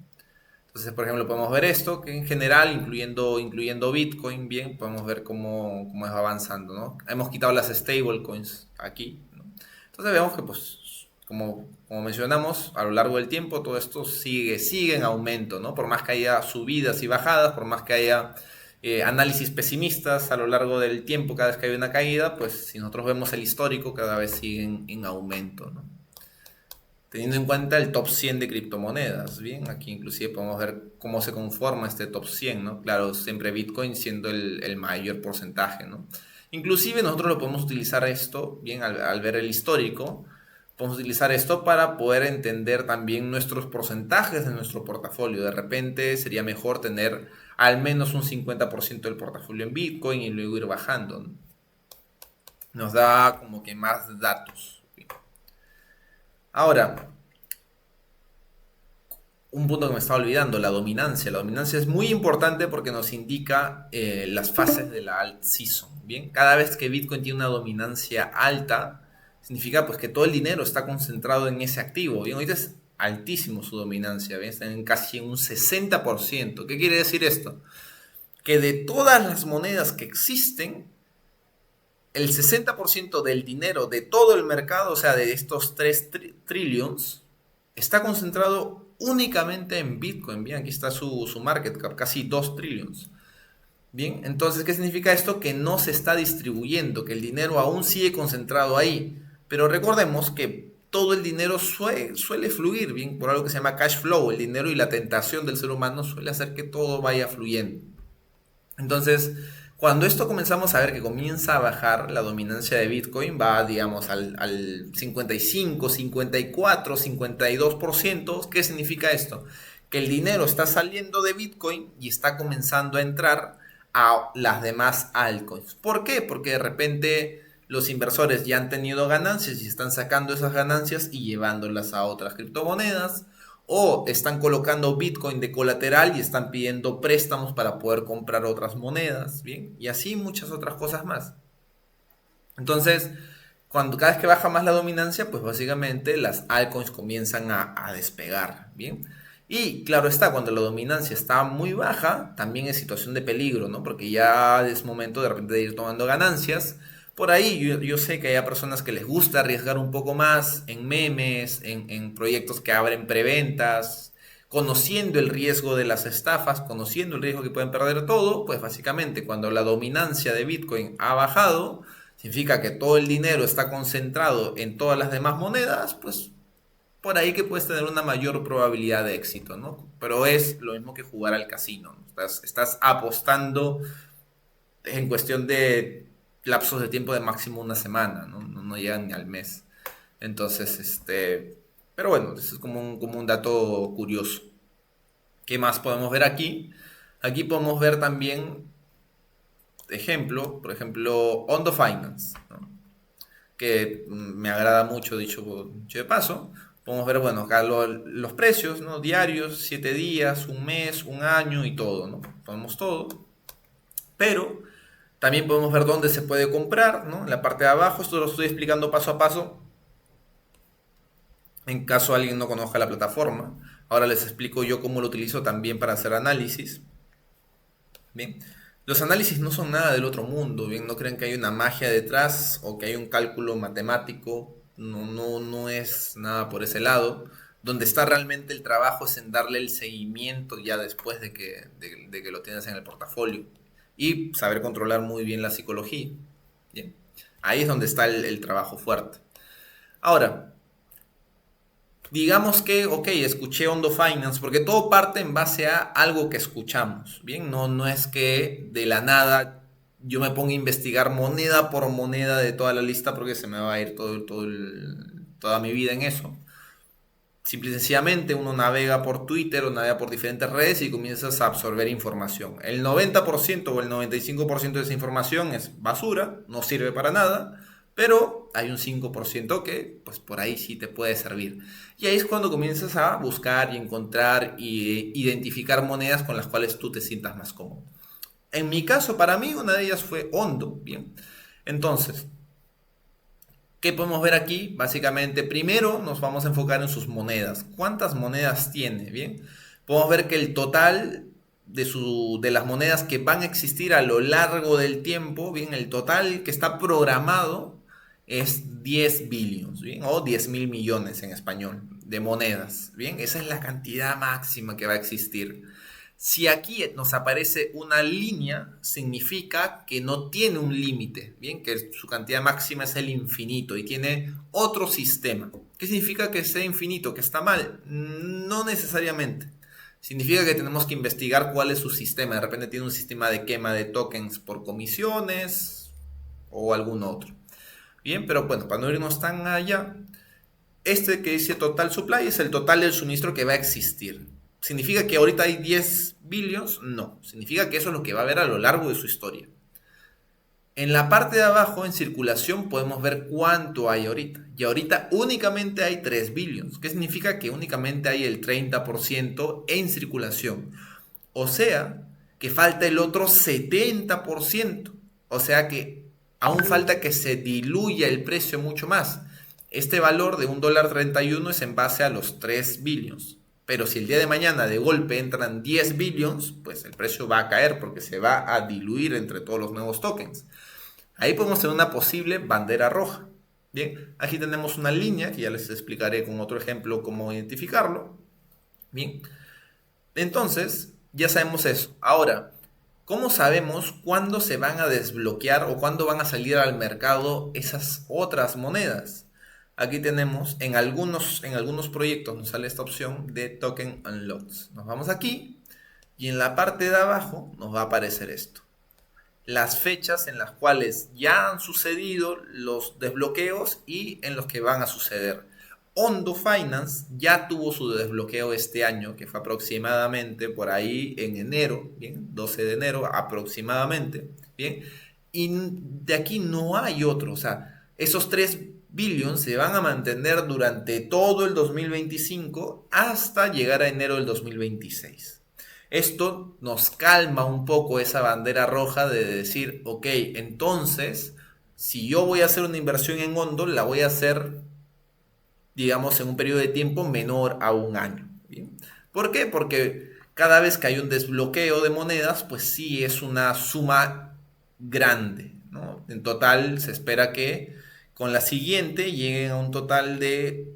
Entonces, por ejemplo, podemos ver esto, que en general, incluyendo Bitcoin, bien, podemos ver cómo es avanzando, ¿no? Hemos quitado las stablecoins aquí, ¿no? Entonces vemos que, pues, como mencionamos, a lo largo del tiempo todo esto sigue en aumento, ¿no? Por más que haya subidas y bajadas, por más que haya análisis pesimistas a lo largo del tiempo, cada vez que hay una caída, pues si nosotros vemos el histórico, cada vez siguen en aumento, ¿no? Teniendo en cuenta el top 100 de criptomonedas, bien, aquí inclusive podemos ver cómo se conforma este top 100, ¿no? Claro, siempre Bitcoin siendo el mayor porcentaje, ¿no? Inclusive nosotros lo podemos utilizar esto, bien, al ver el histórico, podemos utilizar esto para poder entender también nuestros porcentajes de nuestro portafolio. De repente sería mejor tener al menos un 50% del portafolio en Bitcoin y luego ir bajando, ¿no? Nos da como que más datos. Ahora, un punto que me estaba olvidando, la dominancia. La dominancia es muy importante porque nos indica las fases de la alt season. Bien, cada vez que Bitcoin tiene una dominancia alta, significa pues que todo el dinero está concentrado en ese activo. Bien, ahorita es altísimo su dominancia, ¿bien? Está en casi un 60%. ¿Qué quiere decir esto? Que de todas las monedas que existen, el 60% del dinero de todo el mercado, o sea, de estos 3 trillions, está concentrado únicamente en Bitcoin. Bien, aquí está su market cap, casi 2 trillions. Bien, entonces, ¿qué significa esto? Que no se está distribuyendo, que el dinero aún sigue concentrado ahí. Pero recordemos que todo el dinero suele fluir, bien, por algo que se llama cash flow. El dinero y la tentación del ser humano suele hacer que todo vaya fluyendo. Entonces, cuando esto comenzamos a ver que comienza a bajar, la dominancia de Bitcoin va, digamos, al 55, 54, 52%. ¿Qué significa esto? Que el dinero está saliendo de Bitcoin y está comenzando a entrar a las demás altcoins. ¿Por qué? Porque de repente los inversores ya han tenido ganancias y están sacando esas ganancias y llevándolas a otras criptomonedas, o están colocando Bitcoin de colateral y están pidiendo préstamos para poder comprar otras monedas, ¿bien? Y así muchas otras cosas más. Entonces, cada vez que baja más la dominancia, pues básicamente las altcoins comienzan a despegar, ¿bien? Y claro está, cuando la dominancia está muy baja, también es situación de peligro, ¿no? Porque ya es momento de repente de ir tomando ganancias. Por ahí yo sé que hay personas que les gusta arriesgar un poco más en memes, en proyectos que abren preventas, conociendo el riesgo de las estafas, conociendo el riesgo que pueden perder todo, pues básicamente cuando la dominancia de Bitcoin ha bajado, significa que todo el dinero está concentrado en todas las demás monedas, pues por ahí que puedes tener una mayor probabilidad de éxito, ¿no? Pero es lo mismo que jugar al casino, ¿no? Estás apostando en cuestión de lapsos de tiempo de máximo una semana, ¿no? No llegan ni al mes. Entonces, pero bueno, eso es como un dato curioso. ¿Qué más podemos ver aquí? Aquí podemos ver también por ejemplo, Ondo Finance, ¿no? Que me agrada mucho, dicho de paso. Podemos ver, bueno, acá los precios, ¿no? Diarios, 7 días, un mes, un año y todo, ¿no? Ponemos todo. Pero también podemos ver dónde se puede comprar, ¿no? En la parte de abajo, esto lo estoy explicando paso a paso, en caso alguien no conozca la plataforma. Ahora les explico yo cómo lo utilizo también para hacer análisis. Bien, los análisis no son nada del otro mundo, bien, no crean que hay una magia detrás o que hay un cálculo matemático, no es nada por ese lado. Donde está realmente el trabajo es en darle el seguimiento ya después de que lo tienes en el portafolio y saber controlar muy bien la psicología. Bien. Ahí es donde está el trabajo fuerte. Ahora, digamos que, ok, escuché Ondo Finance, porque todo parte en base a algo que escuchamos, ¿bien? No es que de la nada yo me ponga a investigar moneda por moneda de toda la lista porque se me va a ir toda mi vida en eso. Simple y sencillamente uno navega por Twitter o navega por diferentes redes y comienzas a absorber información. El 90% o el 95% de esa información es basura, no sirve para nada, pero hay un 5% que pues por ahí sí te puede servir. Y ahí es cuando comienzas a buscar y encontrar y identificar monedas con las cuales tú te sientas más cómodo. En mi caso, para mí, una de ellas fue Ondo, ¿bien? Entonces, ¿qué podemos ver aquí? Básicamente, primero nos vamos a enfocar en sus monedas. ¿Cuántas monedas tiene? Bien, podemos ver que el total de las monedas que van a existir a lo largo del tiempo, bien, el total que está programado es 10 billions, bien, o 10.000 millones en español de monedas, bien, esa es la cantidad máxima que va a existir. Si aquí nos aparece una línea, significa que no tiene un límite, bien, que su cantidad máxima es el infinito y tiene otro sistema. ¿Qué significa que sea infinito? ¿Que está mal? No necesariamente. Significa que tenemos que investigar cuál es su sistema. De repente tiene un sistema de quema de tokens por comisiones o algún otro. Bien, pero bueno, para no irnos tan allá, este que dice total supply es el total del suministro que va a existir. ¿Significa que ahorita hay 10 billions? No. Significa que eso es lo que va a haber a lo largo de su historia. En la parte de abajo, en circulación, podemos ver cuánto hay ahorita. Y ahorita únicamente hay 3 billions. ¿Qué significa? Que únicamente hay el 30% en circulación. O sea, que falta el otro 70%. O sea que aún falta que se diluya el precio mucho más. Este valor de $1.31 es en base a los 3 billions. Pero si el día de mañana de golpe entran 10 billions, pues el precio va a caer porque se va a diluir entre todos los nuevos tokens. Ahí podemos tener una posible bandera roja. Bien, aquí tenemos una línea que ya les explicaré con otro ejemplo cómo identificarlo. Bien, entonces ya sabemos eso. Ahora, ¿cómo sabemos cuándo se van a desbloquear o cuándo van a salir al mercado esas otras monedas? Aquí tenemos, en algunos proyectos nos sale esta opción de Token Unlocks. Nos vamos aquí y en la parte de abajo nos va a aparecer esto. Las fechas en las cuales ya han sucedido los desbloqueos y en los que van a suceder. Ondo Finance ya tuvo su desbloqueo este año, que fue aproximadamente por ahí en enero, bien, 12 de enero aproximadamente, bien, y de aquí no hay otro, o sea, esos 3 billions se van a mantener durante todo el 2025 hasta llegar a enero del 2026. Esto nos calma un poco esa bandera roja de decir, ok, entonces, si yo voy a hacer una inversión en Ondo, la voy a hacer, digamos, en un periodo de tiempo menor a un año. ¿Bien? ¿Por qué? Porque cada vez que hay un desbloqueo de monedas, pues sí es una suma grande, ¿no? En total se espera que con la siguiente lleguen a un total de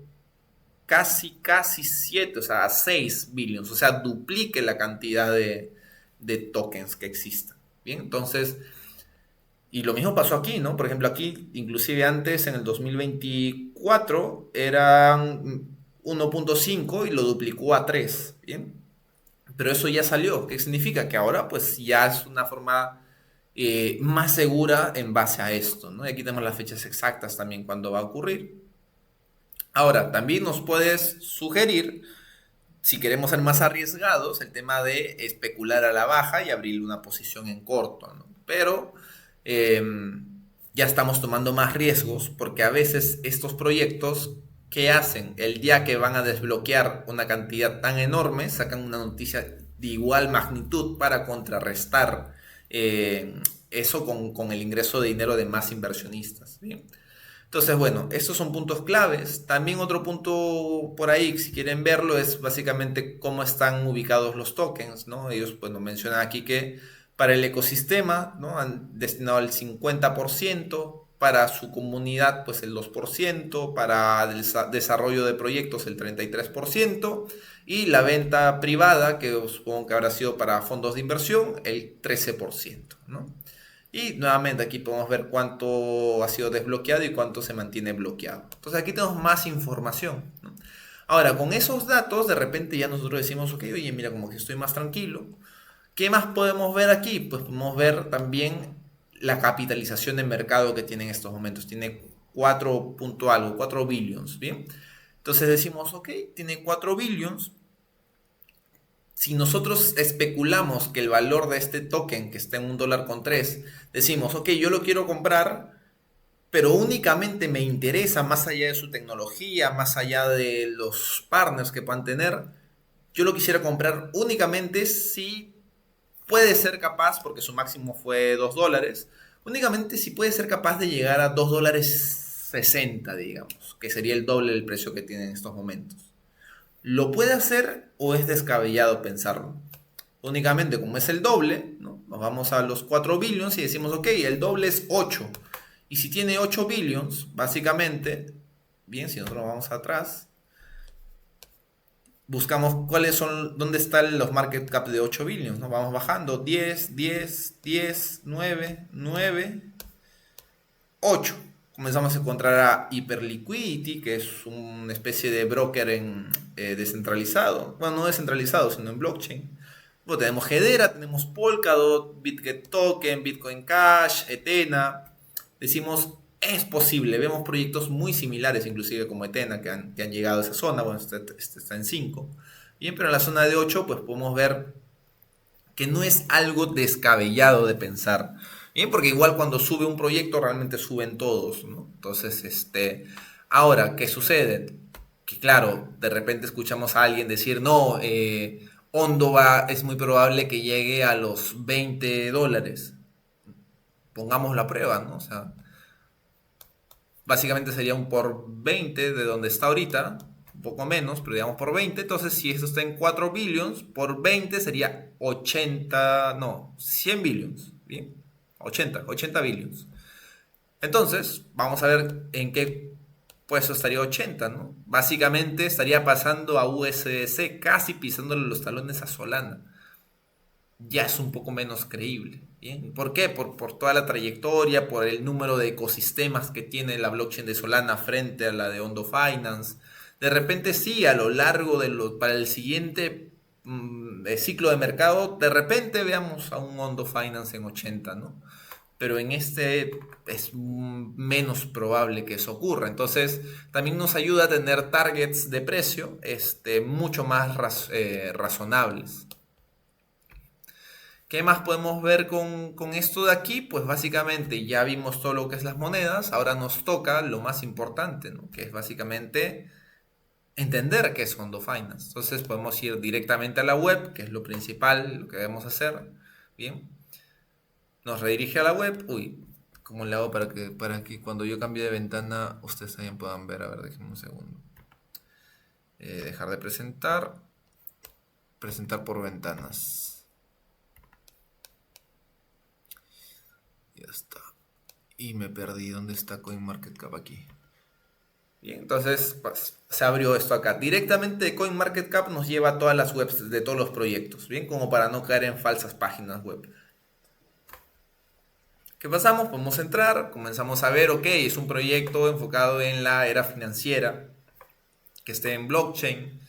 casi 7, o sea, a 6 billions, o sea, duplique la cantidad de tokens que existan. Bien, entonces, y lo mismo pasó aquí, ¿no? Por ejemplo, aquí, inclusive antes, en el 2024, eran 1.5 y lo duplicó a 3, ¿bien? Pero eso ya salió. ¿Qué significa? Que ahora, pues, ya es una forma más segura en base a esto, ¿no? Y aquí tenemos las fechas exactas también cuando va a ocurrir. Ahora, también nos puedes sugerir, si queremos ser más arriesgados, el tema de especular a la baja y abrir una posición en corto, ¿no? Pero eh, ya estamos tomando más riesgos porque a veces estos proyectos, ¿qué hacen? El día que van a desbloquear una cantidad tan enorme, sacan una noticia de igual magnitud para contrarrestar eso con el ingreso de dinero de más inversionistas. ¿Bien? Entonces, bueno, estos son puntos claves. También otro punto por ahí, si quieren verlo, es básicamente cómo están ubicados los tokens, ¿no? Ellos, bueno, mencionan aquí que para el ecosistema, ¿no? Han destinado el 50%, para su comunidad pues el 2%, para desarrollo de proyectos el 33% y la venta privada, que supongo que habrá sido para fondos de inversión, el 13%, ¿no? Y nuevamente aquí podemos ver cuánto ha sido desbloqueado y cuánto se mantiene bloqueado. Entonces aquí tenemos más información, ¿no? Ahora, con esos datos, de repente ya nosotros decimos, ok, oye, mira, como que estoy más tranquilo. ¿Qué más podemos ver aquí? Pues podemos ver también la capitalización de mercado que tiene en estos momentos. Tiene 4 punto algo, 4 billions, ¿bien? Entonces decimos, ok, tiene 4 billions. Si nosotros especulamos que el valor de este token, que está en $1.3, decimos, ok, yo lo quiero comprar, pero únicamente me interesa, más allá de su tecnología, más allá de los partners que puedan tener, yo lo quisiera comprar únicamente si puede ser capaz, porque su máximo fue $2, únicamente si puede ser capaz de llegar a $2.60, digamos, que sería el doble del precio que tiene en estos momentos. ¿Lo puede hacer o es descabellado pensarlo? Únicamente como es el doble, ¿no? Nos vamos a los 4 billions y decimos, ok, el doble es 8. Y si tiene 8 billions, básicamente, bien, si nosotros vamos atrás, buscamos dónde están los market cap de 8 billions, ¿no? Vamos bajando, 10, 10, 10, 9, 9, 8. Comenzamos a encontrar a Hyperliquidity, que es una especie de broker descentralizado. Bueno, no descentralizado, sino en blockchain. Bueno, tenemos Hedera, tenemos Polkadot, Bitget Token, Bitcoin Cash, Ethena. Decimos, es posible. Vemos proyectos muy similares, inclusive como Ethena, que han llegado a esa zona. Bueno, este está en 5. Bien, pero en la zona de 8, pues podemos ver que no es algo descabellado de pensar. Bien, porque igual cuando sube un proyecto realmente suben todos, ¿no? Entonces, ahora, ¿qué sucede? Que claro, de repente escuchamos a alguien decir, no, Hondo es muy probable que llegue a los $20. Pongamos la prueba, ¿no? O sea, básicamente sería un por 20 de donde está ahorita, un poco menos, pero digamos por 20. Entonces, si esto está en 4 billions, por 20 sería 80, no, 100 billions, ¿bien? 80 billions. Entonces, vamos a ver en qué puesto estaría 80, ¿no? Básicamente estaría pasando a USDC, casi pisándole los talones a Solana. Ya es un poco menos creíble. ¿Bien? ¿Por qué? Por toda la trayectoria, por el número de ecosistemas que tiene la blockchain de Solana frente a la de Ondo Finance. De repente sí, a lo largo para el siguiente ciclo de mercado, de repente veamos a un Ondo Finance en 80, ¿no? Pero en este es menos probable que eso ocurra. Entonces, también nos ayuda a tener targets de precio mucho más razonables. ¿Qué más podemos ver con esto de aquí? Pues básicamente ya vimos todo lo que es las monedas, ahora nos toca lo más importante, ¿no? Que es básicamente entender qué es Hondo Finance. Entonces podemos ir directamente a la web, que es lo principal, lo que debemos hacer. Bien, nos redirige a la web. Uy, ¿cómo le hago para que cuando yo cambie de ventana ustedes también puedan ver? A ver, déjenme un segundo. Dejar de presentar. Presentar por ventanas. Ya está. Y me perdí. ¿Dónde está CoinMarketCap aquí? Bien, entonces pues, se abrió esto acá. Directamente CoinMarketCap nos lleva a todas las webs de todos los proyectos. Bien, como para no caer en falsas páginas web. ¿Qué pasamos? Podemos entrar, comenzamos a ver, ok, es un proyecto enfocado en la era financiera, que esté en blockchain.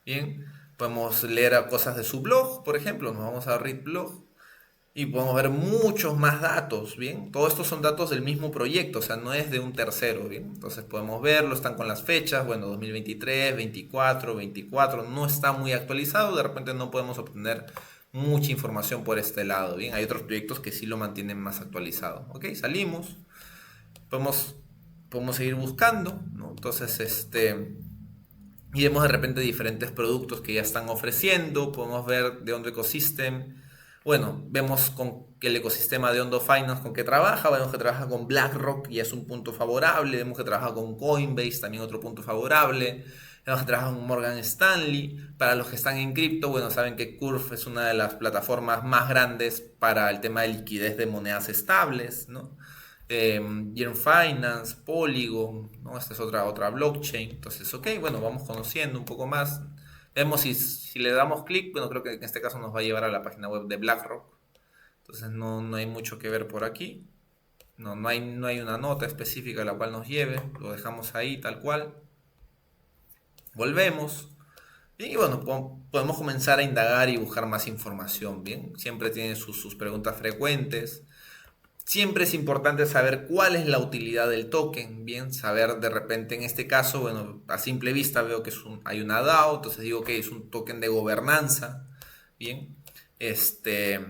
Bien, podemos leer cosas de su blog, por ejemplo. Nos vamos a Read Blog. Y podemos ver muchos más datos, ¿bien? Todos estos son datos del mismo proyecto, o sea, no es de un tercero, ¿bien? Entonces podemos verlo, están con las fechas, bueno, 2023, 24, 24, no está muy actualizado, de repente no podemos obtener mucha información por este lado, ¿bien? Hay otros proyectos que sí lo mantienen más actualizado, ¿ok? Salimos, podemos, podemos seguir buscando, ¿no? Entonces, y vemos de repente diferentes productos que ya están ofreciendo, podemos ver de Ondo Ecosystem. Bueno, vemos con el ecosistema de Ondo Finance con que trabaja, vemos que trabaja con BlackRock y es un punto favorable, vemos que trabaja con Coinbase, también otro punto favorable, vemos que trabaja con Morgan Stanley. Para los que están en cripto, bueno, saben que Curve es una de las plataformas más grandes para el tema de liquidez de monedas estables, ¿no? Yearn Finance, Polygon, ¿no? Esta es otra blockchain. Entonces, ok, bueno, vamos conociendo un poco más. Vemos si le damos clic, bueno, creo que en este caso nos va a llevar a la página web de BlackRock. Entonces no hay mucho que ver por aquí. No hay una nota específica a la cual nos lleve. Lo dejamos ahí tal cual. Volvemos. Y bueno, podemos comenzar a indagar y buscar más información, ¿bien? Siempre tiene sus preguntas frecuentes. Siempre es importante saber cuál es la utilidad del token, bien, saber de repente en este caso, bueno, a simple vista veo que hay una DAO, entonces digo que es un token de gobernanza, bien, de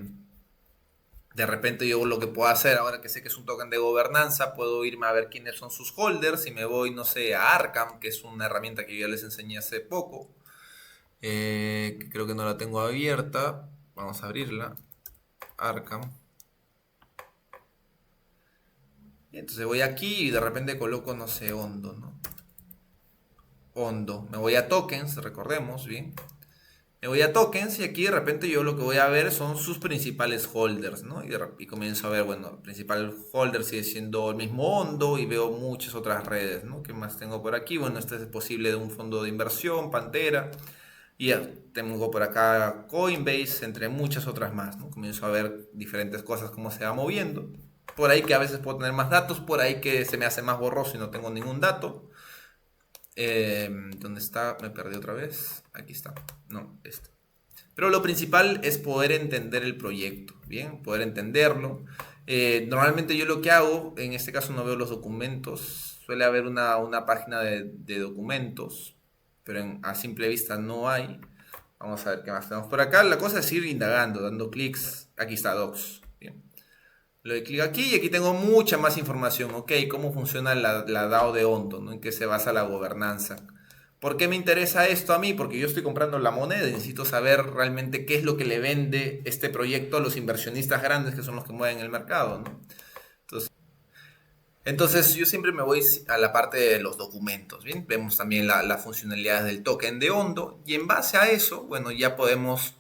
repente yo lo que puedo hacer, ahora que sé que es un token de gobernanza, puedo irme a ver quiénes son sus holders y me voy, no sé, a Arkham, que es una herramienta que yo ya les enseñé hace poco, que creo que no la tengo abierta, vamos a abrirla, Arkham. Entonces voy aquí y de repente coloco, no sé, Ondo, ¿no? Ondo. Me voy a tokens, recordemos, bien. Me voy a tokens y aquí de repente yo lo que voy a ver son sus principales holders, ¿no? Y comienzo a ver, bueno, el principal holder sigue siendo el mismo Ondo y veo muchas otras redes, ¿no? ¿Qué más tengo por aquí? Bueno, este es posible de un fondo de inversión, Pantera. Y ya tengo por acá Coinbase, entre muchas otras más, ¿no? Comienzo a ver diferentes cosas, cómo se va moviendo. Por ahí que a veces puedo tener más datos, por ahí que se me hace más borroso y no tengo ningún dato. ¿Dónde está? Me perdí otra vez. Aquí está. No, este. Pero lo principal es poder entender el proyecto, ¿bien? Poder entenderlo. Normalmente yo lo que hago, en este caso no veo los documentos, suele haber una página de documentos, pero a simple vista no hay. Vamos a ver qué más tenemos por acá. La cosa es ir indagando, dando clics. Aquí está Docs. Bien. Le doy clic aquí y aquí tengo mucha más información. Ok, cómo funciona la DAO de Ondo, ¿no? En qué se basa la gobernanza. ¿Por qué me interesa esto a mí? Porque yo estoy comprando la moneda y necesito saber realmente qué es lo que le vende este proyecto a los inversionistas grandes que son los que mueven el mercado, ¿no? Entonces yo siempre me voy a la parte de los documentos, ¿bien? Vemos también las funcionalidades del token de Ondo y en base a eso, bueno, ya podemos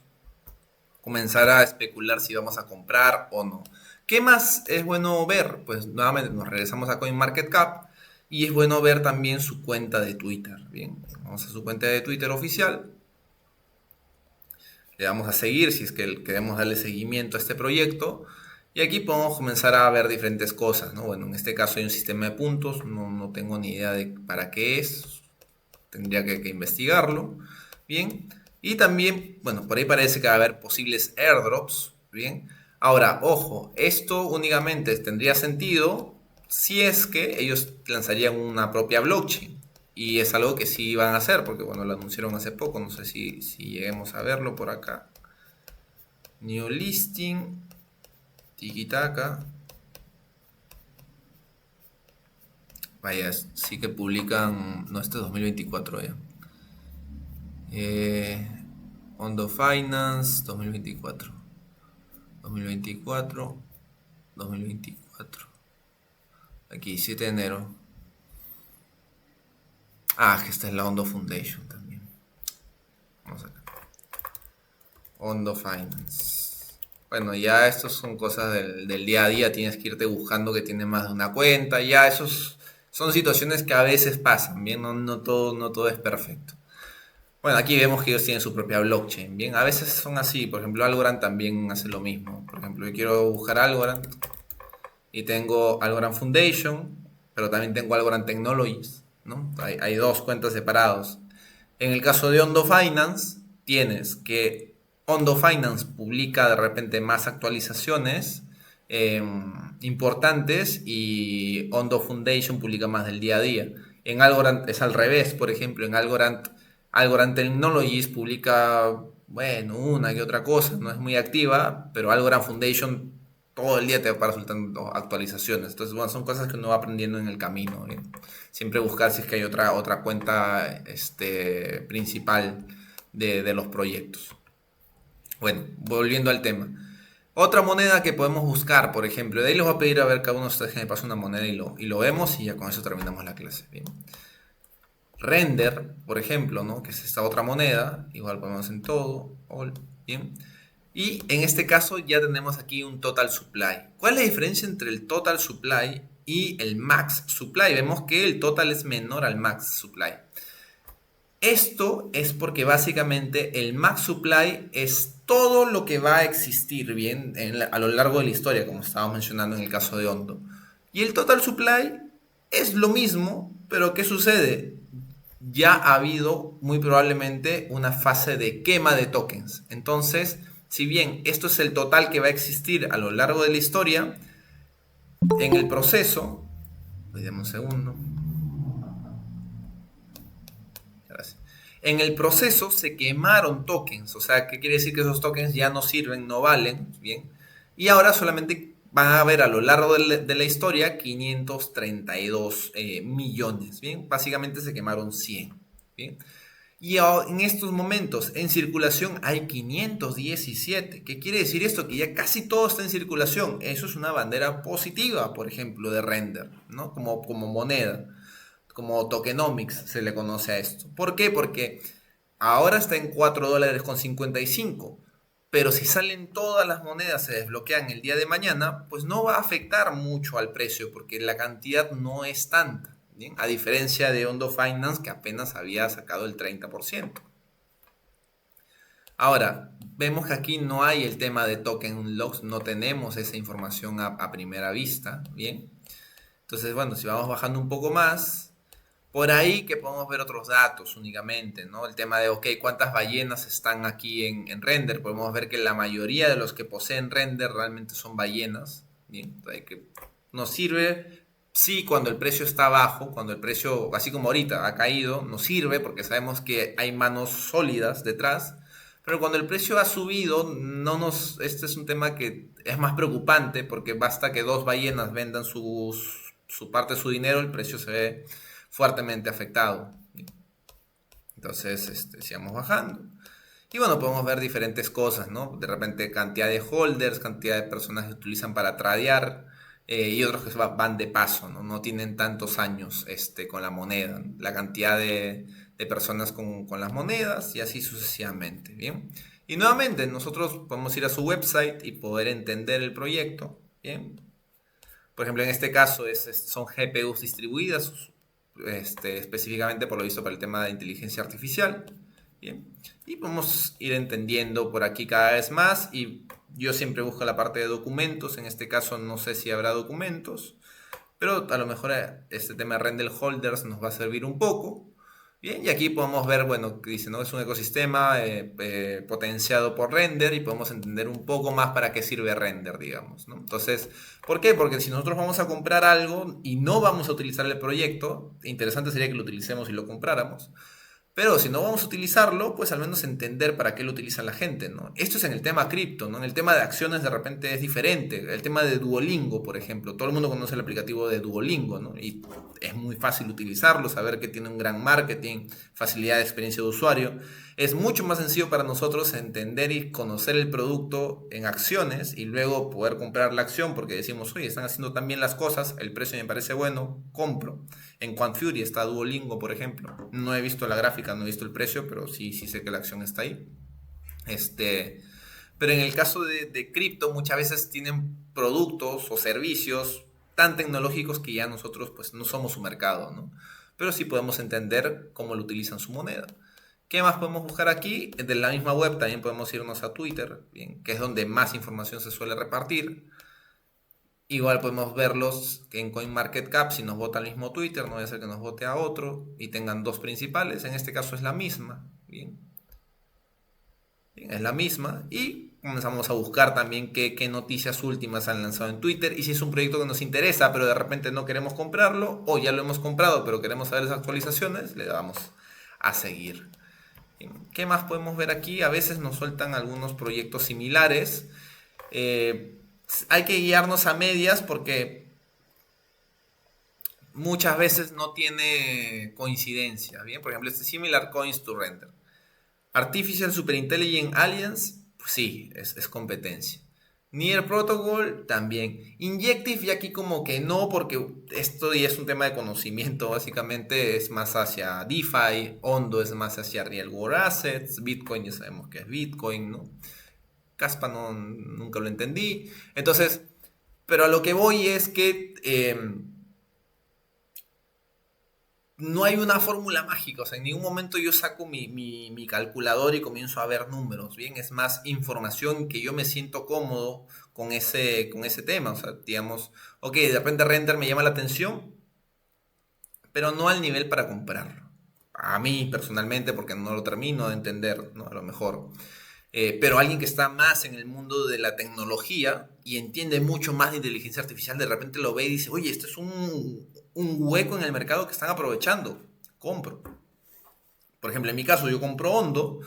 comenzar a especular si vamos a comprar o no. ¿Qué más es bueno ver? Pues nuevamente nos regresamos a CoinMarketCap y es bueno ver también su cuenta de Twitter. Bien, vamos a su cuenta de Twitter oficial. Le damos a seguir si es que queremos darle seguimiento a este proyecto. Y aquí podemos comenzar a ver diferentes cosas, ¿no? Bueno, en este caso hay un sistema de puntos, no tengo ni idea de para qué es, tendría que investigarlo, ¿bien? Y también, bueno, por ahí parece que va a haber posibles airdrops, ¿bien? Ahora, ojo, esto únicamente tendría sentido si es que ellos lanzarían una propia blockchain. Y es algo que sí van a hacer, porque bueno, lo anunciaron hace poco, no sé si lleguemos a verlo por acá. New listing, tiki-taka. Vaya, sí que publican, no, este es 2024 ya. Ondo Finance 2024. 2024. 2024. Aquí, 7 de enero. Ah, que esta es la Ondo Foundation también. Vamos acá. Ondo Finance. Bueno, ya estos son cosas del día a día. Tienes que irte buscando que tiene más de una cuenta. Ya esos son situaciones que a veces pasan. Bien, no todo es perfecto. Bueno, aquí vemos que ellos tienen su propia blockchain. Bien, a veces son así. Por ejemplo, Algorand también hace lo mismo. Por ejemplo, yo quiero buscar Algorand y tengo Algorand Foundation, pero también tengo Algorand Technologies, ¿no? Hay dos cuentas separados. En el caso de Ondo Finance, tienes que Ondo Finance publica de repente más actualizaciones eh, importantes y Ondo Foundation publica más del día a día. En Algorand es al revés, por ejemplo, en Algorand Technologies publica, bueno, una que otra cosa, no es muy activa, pero Algorand Foundation todo el día te va resultando actualizaciones. Entonces, bueno, son cosas que uno va aprendiendo en el camino, ¿eh? Siempre buscar si es que hay otra cuenta principal de los proyectos. Bueno, volviendo al tema. Otra moneda que podemos buscar, por ejemplo, de ahí les voy a pedir a ver cada uno de ustedes que me pase una moneda y lo vemos y ya con eso terminamos la clase. Bien. Render, por ejemplo, ¿no? Que es esta otra moneda, igual ponemos en todo, all, bien. Y en este caso ya tenemos aquí un total supply. ¿Cuál es la diferencia entre el total supply y el max supply. Vemos que el total es menor al max supply. Esto es porque básicamente el max supply es todo lo que va a existir bien a lo largo de la historia, como estábamos mencionando en el caso de Hondo. Y el total supply es lo mismo, pero ¿qué sucede? Ya ha habido muy probablemente una fase de quema de tokens. Entonces, si bien esto es el total que va a existir a lo largo de la historia, en el proceso, dame un segundo. Gracias. En el proceso se quemaron tokens, o sea, ¿qué quiere decir? Que esos tokens ya no sirven, no valen, ¿bien? Y ahora solamente van a haber a lo largo de la historia 532 millones, ¿bien? Básicamente se quemaron 100, ¿bien? Y en estos momentos en circulación hay 517. ¿Qué quiere decir esto? Que ya casi todo está en circulación. Eso es una bandera positiva, por ejemplo, de Render, ¿no? Como moneda, como tokenomics se le conoce a esto. ¿Por qué? Porque ahora está en 4 dólares con 55. Pero si salen todas las monedas, se desbloquean el día de mañana, pues no va a afectar mucho al precio porque la cantidad no es tanta. ¿Bien? A diferencia de Ondo Finance, que apenas había sacado el 30%. Ahora, vemos que aquí no hay el tema de token logs, no tenemos esa información a primera vista, ¿bien? Entonces, bueno, si vamos bajando un poco más, por ahí que podemos ver otros datos únicamente, ¿no? El tema de, ok, ¿cuántas ballenas están aquí en Render? Podemos ver que la mayoría de los que poseen Render realmente son ballenas, ¿bien? Entonces, que nos sirve, sí, cuando el precio está bajo, cuando el precio, así como ahorita, ha caído, nos sirve porque sabemos que hay manos sólidas detrás, pero cuando el precio ha subido, este es un tema que es más preocupante porque basta que dos ballenas vendan su parte de su dinero, el precio se ve fuertemente afectado. Entonces, sigamos bajando. Y bueno, podemos ver diferentes cosas, ¿no? De repente cantidad de holders, cantidad de personas que utilizan para tradear y otros que van de paso, ¿no? No tienen tantos años con la moneda, ¿no? La cantidad de personas con las monedas y así sucesivamente, ¿bien? Y nuevamente, nosotros podemos ir a su website y poder entender el proyecto, ¿bien? Por ejemplo, en este caso son GPUs distribuidas, específicamente por lo visto para el tema de inteligencia artificial. Bien. Y podemos ir entendiendo por aquí cada vez más. Y yo siempre busco la parte de documentos. En este caso no sé si habrá documentos. Pero a lo mejor este tema de render holders nos va a servir un poco. Bien, y aquí podemos ver, bueno, que dice, ¿no? Es un ecosistema potenciado por Render y podemos entender un poco más para qué sirve Render, digamos, ¿no? Entonces, ¿por qué? Porque si nosotros vamos a comprar algo y no vamos a utilizar el proyecto, interesante sería que lo utilicemos y lo compráramos. Pero si no vamos a utilizarlo, pues al menos entender para qué lo utiliza la gente, ¿no? Esto es en el tema cripto, ¿no? En el tema de acciones de repente es diferente. El tema de Duolingo, por ejemplo. Todo el mundo conoce el aplicativo de Duolingo, ¿no? Y es muy fácil utilizarlo, saber que tiene un gran marketing, facilidad de experiencia de usuario. Es mucho más sencillo para nosotros entender y conocer el producto en acciones y luego poder comprar la acción porque decimos, oye, están haciendo tan bien las cosas, el precio me parece bueno, compro. En QuantFury está Duolingo, por ejemplo. No he visto la gráfica, no he visto el precio, pero sí sé que la acción está ahí. Pero en el caso de cripto, muchas veces tienen productos o servicios tan tecnológicos que ya nosotros pues no somos su mercado, ¿no? Pero sí podemos entender cómo lo utilizan su moneda. ¿Qué más podemos buscar aquí? De la misma web también podemos irnos a Twitter, bien, que es donde más información se suele repartir. Igual podemos verlos en CoinMarketCap si nos vota el mismo Twitter, no debe ser que nos vote a otro y tengan dos principales. En este caso es la misma, bien. Bien, es la misma y comenzamos a buscar también qué noticias últimas han lanzado en Twitter y si es un proyecto que nos interesa pero de repente no queremos comprarlo o ya lo hemos comprado pero queremos saber las actualizaciones, le damos a seguir. ¿Qué más podemos ver aquí? A veces nos sueltan algunos proyectos similares. Hay que guiarnos a medias porque muchas veces no tiene coincidencia. Bien, por ejemplo, Similar Coins to Render. Artificial Superintelligent Alliance, pues sí, es competencia. Near Protocol también. Injective y aquí como que no, porque esto ya es un tema de conocimiento, básicamente es más hacia DeFi, Ondo es más hacia Real World Assets, Bitcoin ya sabemos que es Bitcoin, ¿no? Caspa nunca lo entendí. Entonces, pero a lo que voy es que no hay una fórmula mágica, o sea, en ningún momento yo saco mi calculador y comienzo a ver números, ¿bien? Es más información que yo me siento cómodo con ese tema, o sea, digamos, ok, de repente Render me llama la atención, pero no al nivel para comprarlo. A mí personalmente, porque no lo termino de entender, ¿no? A lo mejor. Pero alguien que está más en el mundo de la tecnología y entiende mucho más de inteligencia artificial, de repente lo ve y dice, oye, este es un hueco en el mercado que están aprovechando. Compro. Por ejemplo, en mi caso, yo compro Hondo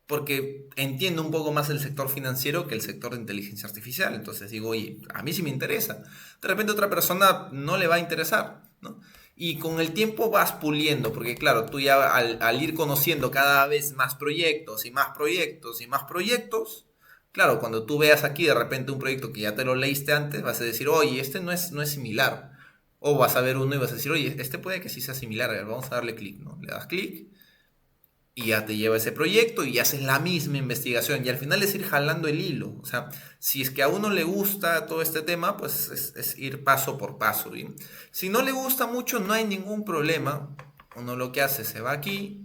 porque entiendo un poco más el sector financiero que el sector de inteligencia artificial. Entonces digo, oye, a mí sí me interesa. De repente a otra persona no le va a interesar, ¿no? Y con el tiempo vas puliendo, porque claro, tú ya al ir conociendo cada vez más proyectos y más proyectos y más proyectos, claro, cuando tú veas aquí de repente un proyecto que ya te lo leíste antes, vas a decir, oye, este no es similar. O vas a ver uno y vas a decir, oye, este puede que sí sea similar, a ver, vamos a darle clic, ¿no? Le das clic y ya te lleva ese proyecto y haces la misma investigación y al final es ir jalando el hilo. O sea, si es que a uno le gusta todo este tema, pues es ir paso por paso. ¿Bien? Si no le gusta mucho, no hay ningún problema. Uno lo que hace, se va aquí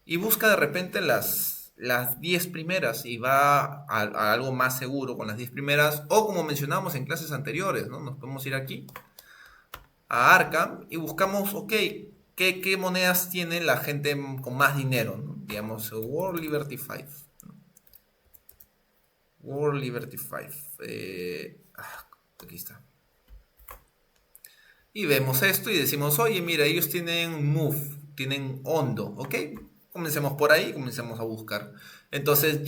y busca de repente las 10 primeras y va a algo más seguro con las 10 primeras o como mencionábamos en clases anteriores, ¿no? Nos podemos ir aquí a Arkham y buscamos, ok, qué monedas tiene la gente con más dinero, ¿no? Digamos, World Liberty 5. ¿No? World Liberty 5. Aquí está. Y vemos esto y decimos, oye, mira, ellos tienen Move, tienen Hondo, ¿ok? Comencemos por ahí, comencemos a buscar. Entonces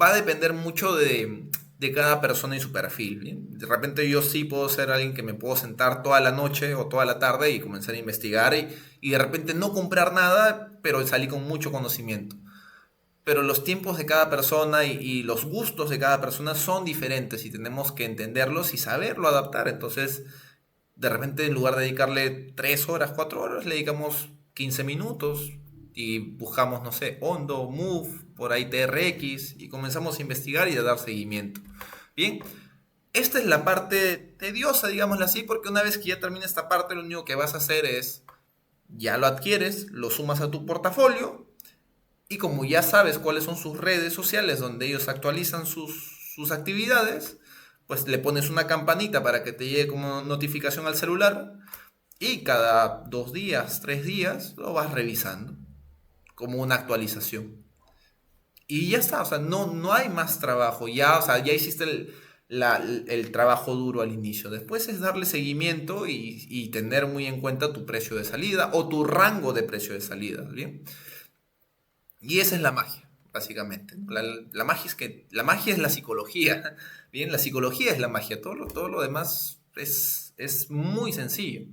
va a depender mucho de cada persona y su perfil, ¿bien? De repente yo sí puedo ser alguien que me puedo sentar toda la noche o toda la tarde y comenzar a investigar y de repente no comprar nada, pero salí con mucho conocimiento. Pero los tiempos de cada persona y los gustos de cada persona son diferentes y tenemos que entenderlos y saberlo adaptar. Entonces, de repente en lugar de dedicarle 3 horas, 4 horas, le dedicamos 15 minutos y buscamos, no sé, Hondo, Move, por ahí TRX y comenzamos a investigar y a dar seguimiento. Bien, esta es la parte tediosa, digámoslo así, porque una vez que ya termina esta parte, lo único que vas a hacer es, ya lo adquieres, lo sumas a tu portafolio y como ya sabes cuáles son sus redes sociales donde ellos actualizan sus actividades, pues le pones una campanita para que te llegue como notificación al celular y cada 2 días, 3 días lo vas revisando como una actualización. Y ya está, o sea, no hay más trabajo, ya, o sea, ya hiciste el trabajo duro al inicio. Después es darle seguimiento y tener muy en cuenta tu precio de salida o tu rango de precio de salida, ¿bien? Y esa es la magia, básicamente. La magia la magia es la psicología. Bien, la psicología es la magia. Todo lo demás es muy sencillo.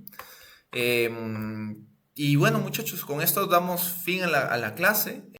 Y bueno, muchachos, con esto damos fin a la clase.